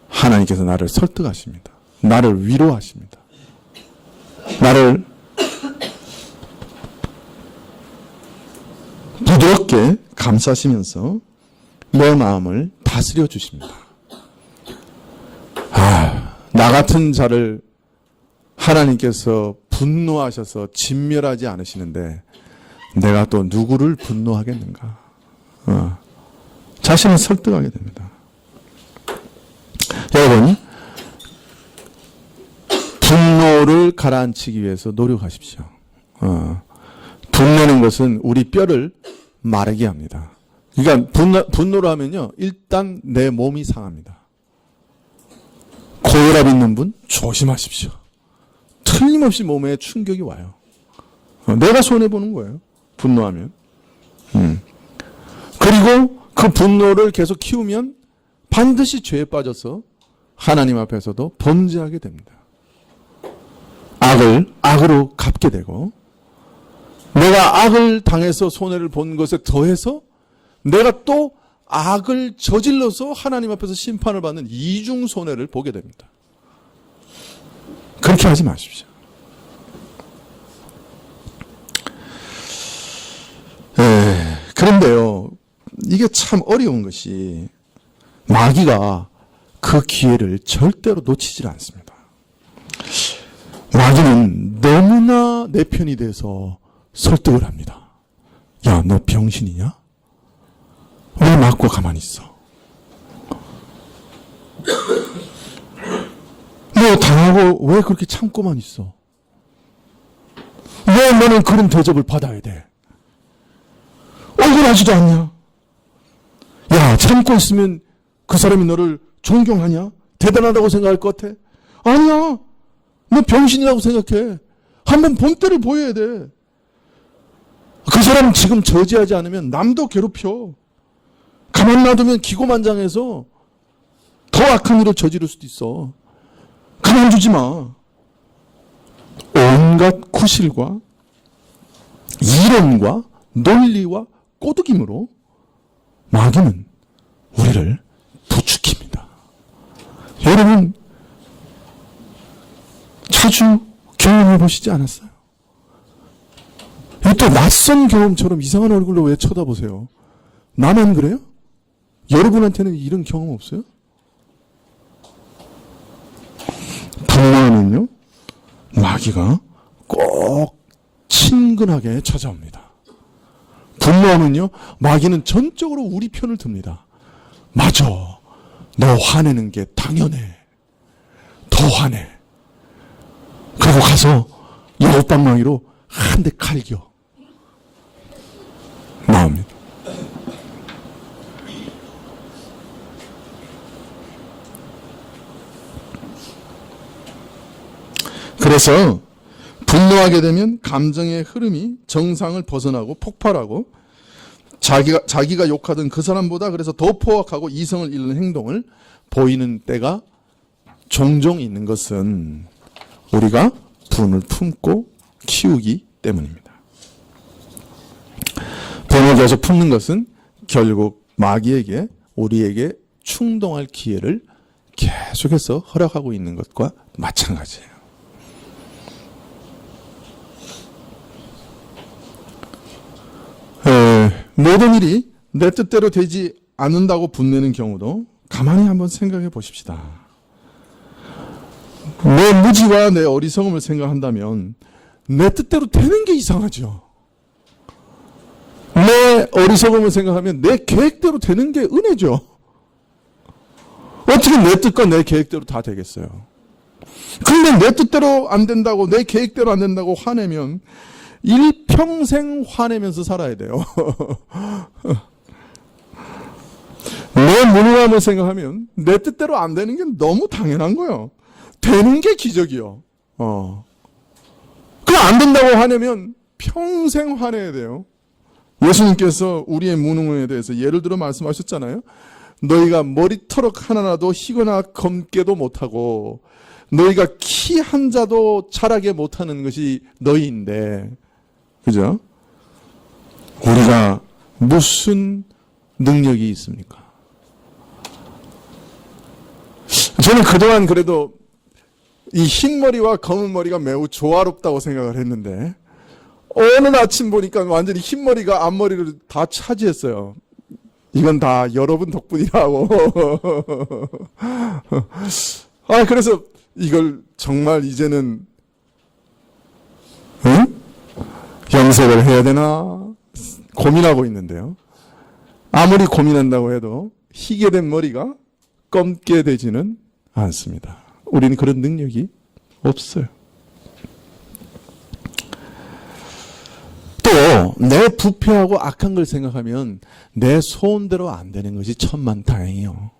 하나님께서 나를 설득하십니다. 나를 위로하십니다. 나를 부드럽게 감싸시면서 내 마음을 다스려 주십니다. 나 같은 자를 하나님께서 분노하셔서 진멸하지 않으시는데 내가 또 누구를 분노하겠는가? 자신을 설득하게 됩니다. 여러분, 분노를 가라앉히기 위해서 노력하십시오. 분내는 것은 우리 뼈를 마르게 합니다. 그러니까 분노를 하면요, 일단 내 몸이 상합니다. 고혈압 있는 분 조심하십시오. 틀림없이 몸에 충격이 와요. 내가 손해보는 거예요. 분노하면. 그리고 그 분노를 계속 키우면 반드시 죄에 빠져서 하나님 앞에서도 범죄하게 됩니다. 악을 악으로 갚게 되고, 내가 악을 당해서 손해를 본 것에 더해서 내가 또 악을 저질러서 하나님 앞에서 심판을 받는 이중 손해를 보게 됩니다. 그렇게 하지 마십시오. 그런데요, 이게 참 어려운 것이 마귀가 그 기회를 절대로 놓치질 않습니다. 마귀는 너무나 내 편이 돼서 설득을 합니다. 야, 너 병신이냐? 왜 맞고 가만히 있어? 너 당하고 왜 그렇게 참고만 있어? 왜 너는 그런 대접을 받아야 돼? 억울하지도 않냐? 야, 참고 있으면 그 사람이 너를 존경하냐? 대단하다고 생각할 것 같아? 아니야. 너 병신이라고 생각해. 한번 본때를 보여야 돼. 그 사람 지금 저지하지 않으면 남도 괴롭혀. 가만 놔두면 기고만장해서 더 악한 일을 저지를 수도 있어. 가만두지 마. 온갖 구실과 이론과 논리와 꼬드김으로 마귀는 우리를 부추깁니다. 여러분, 자주 경험해 보시지 않았어요? 또 낯선 경험처럼 이상한 얼굴로 왜 쳐다보세요? 나만 그래요? 여러분한테는 이런 경험 없어요? 분노하면요, 마귀가 꼭 친근하게 찾아옵니다. 분노하면요, 마귀는 전적으로 우리 편을 듭니다. 맞아, 너 화내는 게 당연해. 더 화내. 그리고 가서 여우방망이로 한 대 칼겨 나옵니다. 그래서 분노하게 되면 감정의 흐름이 정상을 벗어나고 폭발하고, 자기가 욕하던 그 사람보다 그래서 더 포악하고 이성을 잃는 행동을 보이는 때가 종종 있는 것은 우리가 분을 품고 키우기 때문입니다. 분을 계속 품는 것은 결국 마귀에게, 우리에게 충동할 기회를 계속해서 허락하고 있는 것과 마찬가지예요. 모든 일이 내 뜻대로 되지 않는다고 분내는 경우도 가만히 한번 생각해 보십시다. 내 무지와 내 어리석음을 생각한다면 내 뜻대로 되는 게 이상하죠. 내 어리석음을 생각하면 내 계획대로 되는 게 은혜죠. 어떻게 내 뜻과 내 계획대로 다 되겠어요? 근데 내 뜻대로 안 된다고, 내 계획대로 안 된다고 화내면 일평생 화내면서 살아야 돼요. 내 무능함을 생각하면 내 뜻대로 안 되는 게 너무 당연한 거예요. 되는 게 기적이요. 그 안 된다고 화내면 평생 화내야 돼요. 예수님께서 우리의 무능함에 대해서 예를 들어 말씀하셨잖아요. 너희가 머리털럭 하나라도 희거나 검게도 못하고 너희가 키 한 자도 자라게 못하는 것이 너희인데, 그죠? 우리가 무슨 능력이 있습니까? 저는 그동안 그래도 이 흰머리와 검은 머리가 매우 조화롭다고 생각을 했는데, 어느 아침 보니까 완전히 흰머리가 앞머리를 다 차지했어요. 이건 다 여러분 덕분이라고. 그래서 이걸 정말 이제는 염색을 해야 되나 고민하고 있는데요. 아무리 고민한다고 해도 희게 된 머리가 검게 되지는 않습니다. 우리는 그런 능력이 없어요. 또 내 부패하고 악한 걸 생각하면 내 소원대로 안 되는 것이 천만다행이요.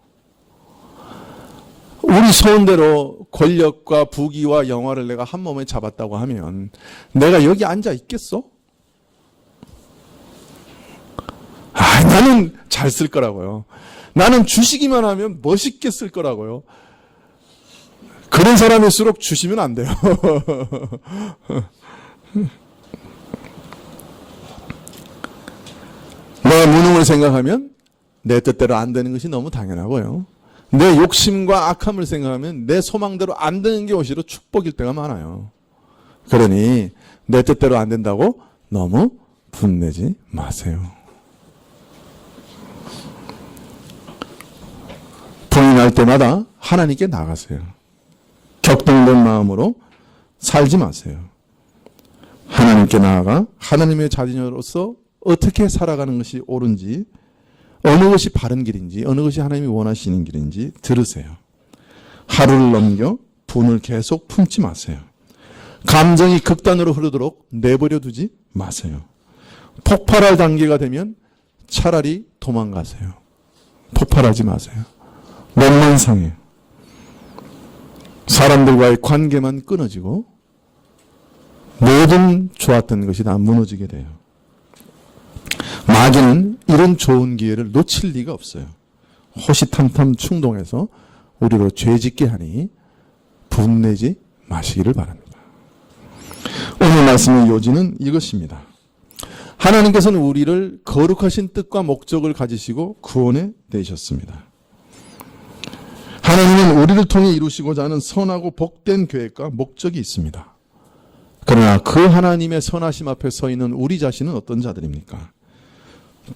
우리 소원대로 권력과 부귀와 영화를 내가 한 몸에 잡았다고 하면 내가 여기 앉아 있겠어? 나는 잘 쓸 거라고요. 나는 주시기만 하면 멋있게 쓸 거라고요. 그런 사람일수록 주시면 안 돼요. 내 무능을 생각하면 내 뜻대로 안 되는 것이 너무 당연하고요. 내 욕심과 악함을 생각하면 내 소망대로 안 되는 게 오히려 축복일 때가 많아요. 그러니 내 뜻대로 안 된다고 너무 분내지 마세요. 부인할 때마다 하나님께 나가세요. 격동된 마음으로 살지 마세요. 하나님께 나아가 하나님의 자녀로서 어떻게 살아가는 것이 옳은지, 어느 것이 바른 길인지, 어느 것이 하나님이 원하시는 길인지 들으세요. 하루를 넘겨 분을 계속 품지 마세요. 감정이 극단으로 흐르도록 내버려 두지 마세요. 폭발할 단계가 되면 차라리 도망가세요. 폭발하지 마세요. 몸만 상해요. 사람들과의 관계만 끊어지고 모든 좋았던 것이 다 무너지게 돼요. 마귀는 이런 좋은 기회를 놓칠 리가 없어요. 호시탐탐 충동해서 우리로 죄짓게 하니 분내지 마시기를 바랍니다. 오늘 말씀의 요지는 이것입니다. 하나님께서는 우리를 거룩하신 뜻과 목적을 가지시고 구원해 내셨습니다. 하나님은 우리를 통해 이루시고자 하는 선하고 복된 계획과 목적이 있습니다. 그러나 그 하나님의 선하심 앞에 서 있는 우리 자신은 어떤 자들입니까?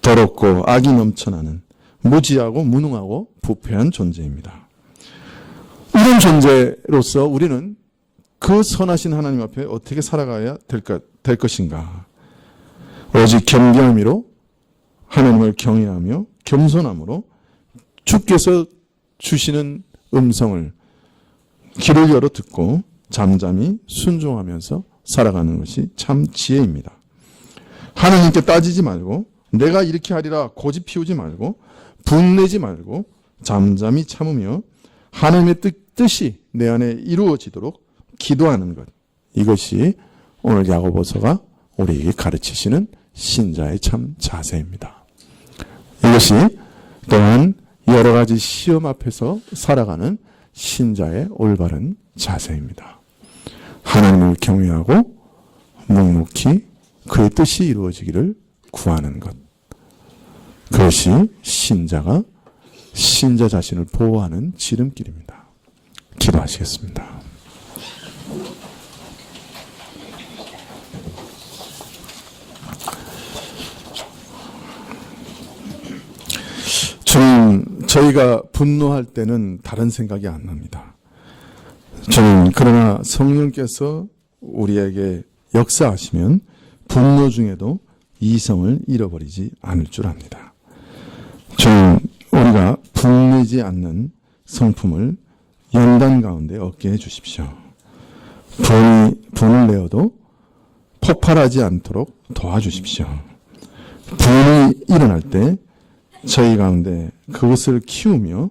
더럽고 악이 넘쳐나는 무지하고 무능하고 부패한 존재입니다. 이런 존재로서 우리는 그 선하신 하나님 앞에 어떻게 살아가야 될 것인가? 오직 겸손함으로 하나님을 경외하며 겸손함으로 주께서 주시는 음성을 귀를 열어 듣고 잠잠히 순종하면서 살아가는 것이 참 지혜입니다. 하나님께 따지지 말고 내가 이렇게 하리라 고집 피우지 말고 분내지 말고 잠잠히 참으며 하나님의 뜻이 내 안에 이루어지도록 기도하는 것. 이것이 오늘 야고보서가 우리에게 가르치시는 신자의 참 자세입니다. 이것이 또한 여러 가지 시험 앞에서 살아가는 신자의 올바른 자세입니다. 하나님을 경외하고 묵묵히 그의 뜻이 이루어지기를 구하는 것. 그것이 신자가 신자 자신을 보호하는 지름길입니다. 기도하시겠습니다. 주님, 저희가 분노할 때는 다른 생각이 안 납니다. 주님, 그러나 성령께서 우리에게 역사하시면 분노 중에도 이성을 잃어버리지 않을 줄 압니다. 주님, 우리가 분내지 않는 성품을 연단 가운데 얻게 해주십시오. 분을 내어도 폭발하지 않도록 도와주십시오. 분이 일어날 때 저희 가운데 그것을 키우며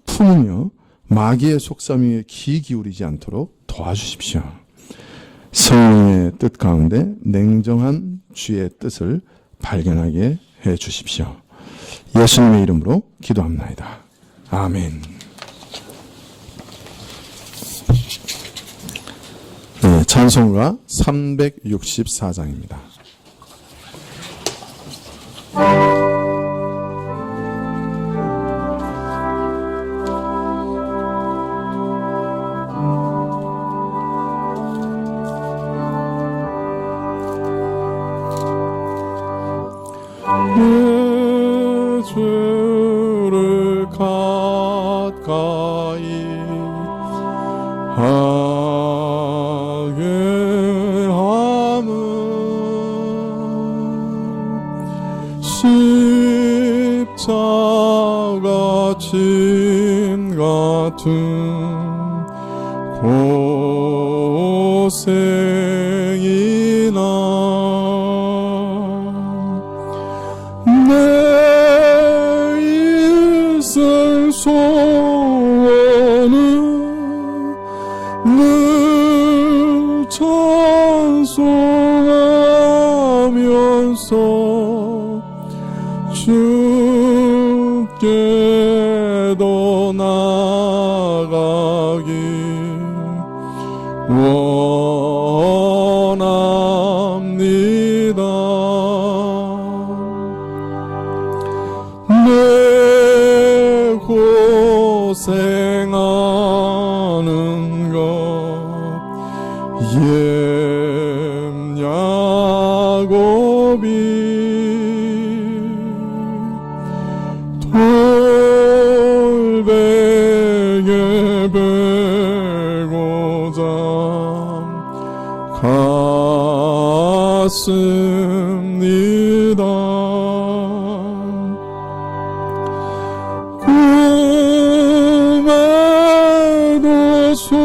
품으며 마귀의 속삭임에 귀 기울이지 않도록 도와주십시오. 성령의 뜻 가운데 냉정한 주의 뜻을 발견하게 해 주십시오. 예수님의 이름으로 기도합나이다. 아멘. 네, 찬송가 364장입니다. 내 죄를 가까이 하게 함은 십자가 짐 같은 고생이나 내 일생 소원은 늘 찬송하면서 주께도 나가기 원합니다. 내 고생하는 것 야곱이 돌베개 베고자 갔습니다. 꿈에도 소원이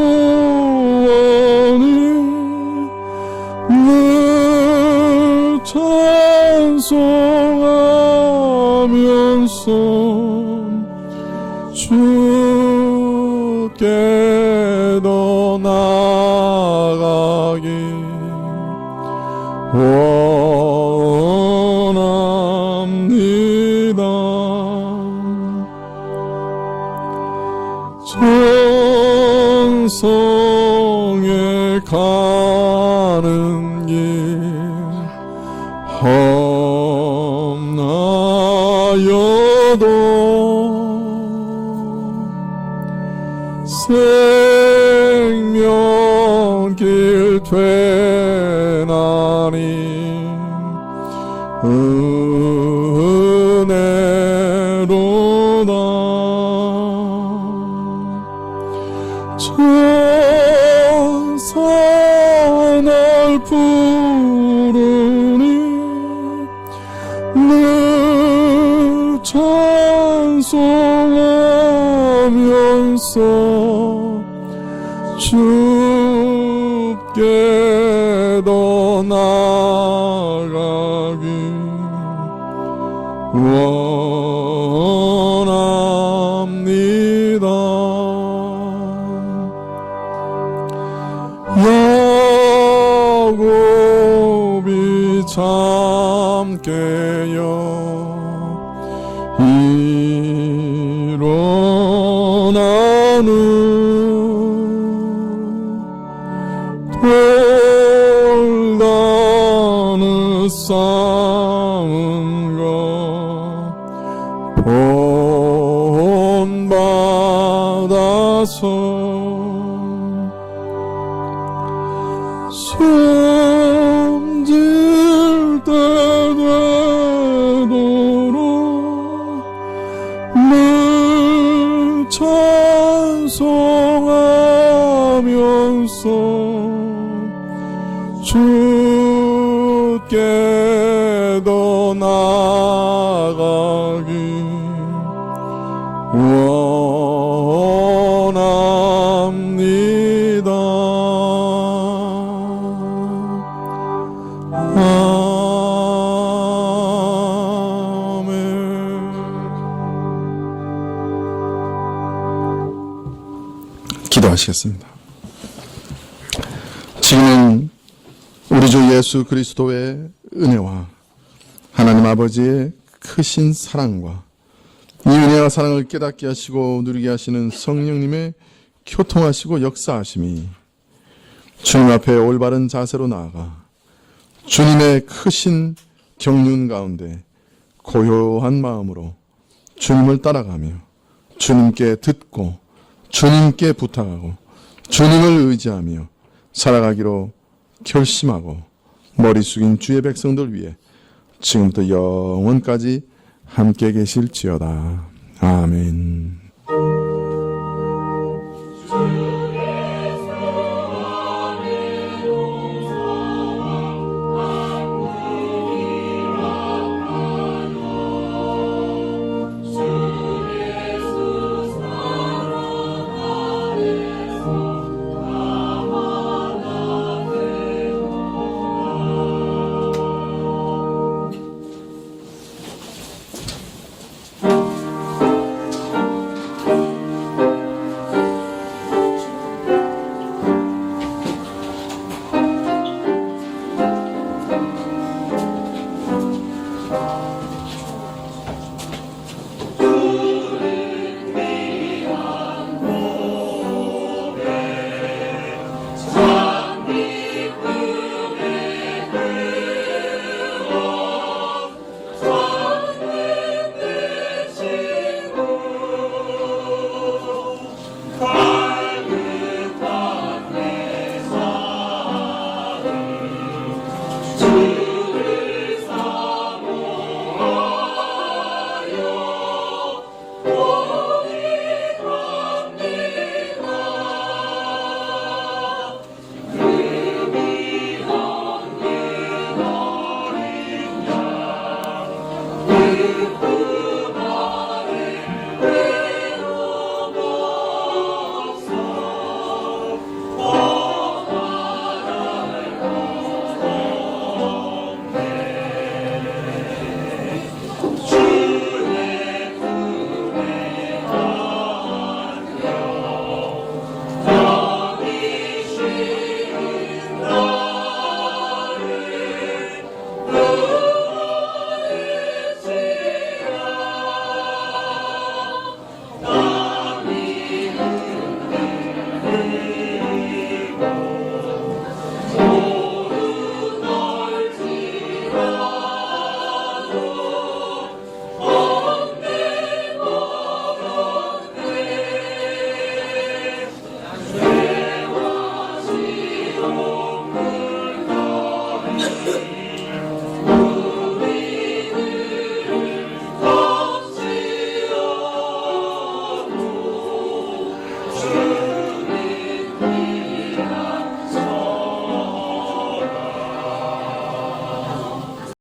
늘 찬송하면서 주께도 나가기 원합니다. 천성에 가는 길 험나여도 생명길 되나니 은혜로다. 천사 날 부르니 늘 찬송하면서 주께도 나가기 원합니다. 야곱이 잠 깨어 일어나는 돌다는 쌓은 것 본받아서 숨질 때 되도록 늘 찬송하면서 주께도 나가기 원합니다. 아멘. 기도하시겠습니다. 지금은 우리 주 예수 그리스도의 은혜와 하나님 아버지의 크신 사랑과 이 은혜와 사랑을 깨닫게 하시고 누리게 하시는 성령님의 교통하시고 역사하심이 주님 앞에 올바른 자세로 나아가 주님의 크신 경륜 가운데 고요한 마음으로 주님을 따라가며 주님께 듣고 주님께 부탁하고 주님을 의지하며 살아가기로 결심하고 머리 숙인 주의 백성들 위해 지금부터 영원까지 함께 계실지어다. 아멘.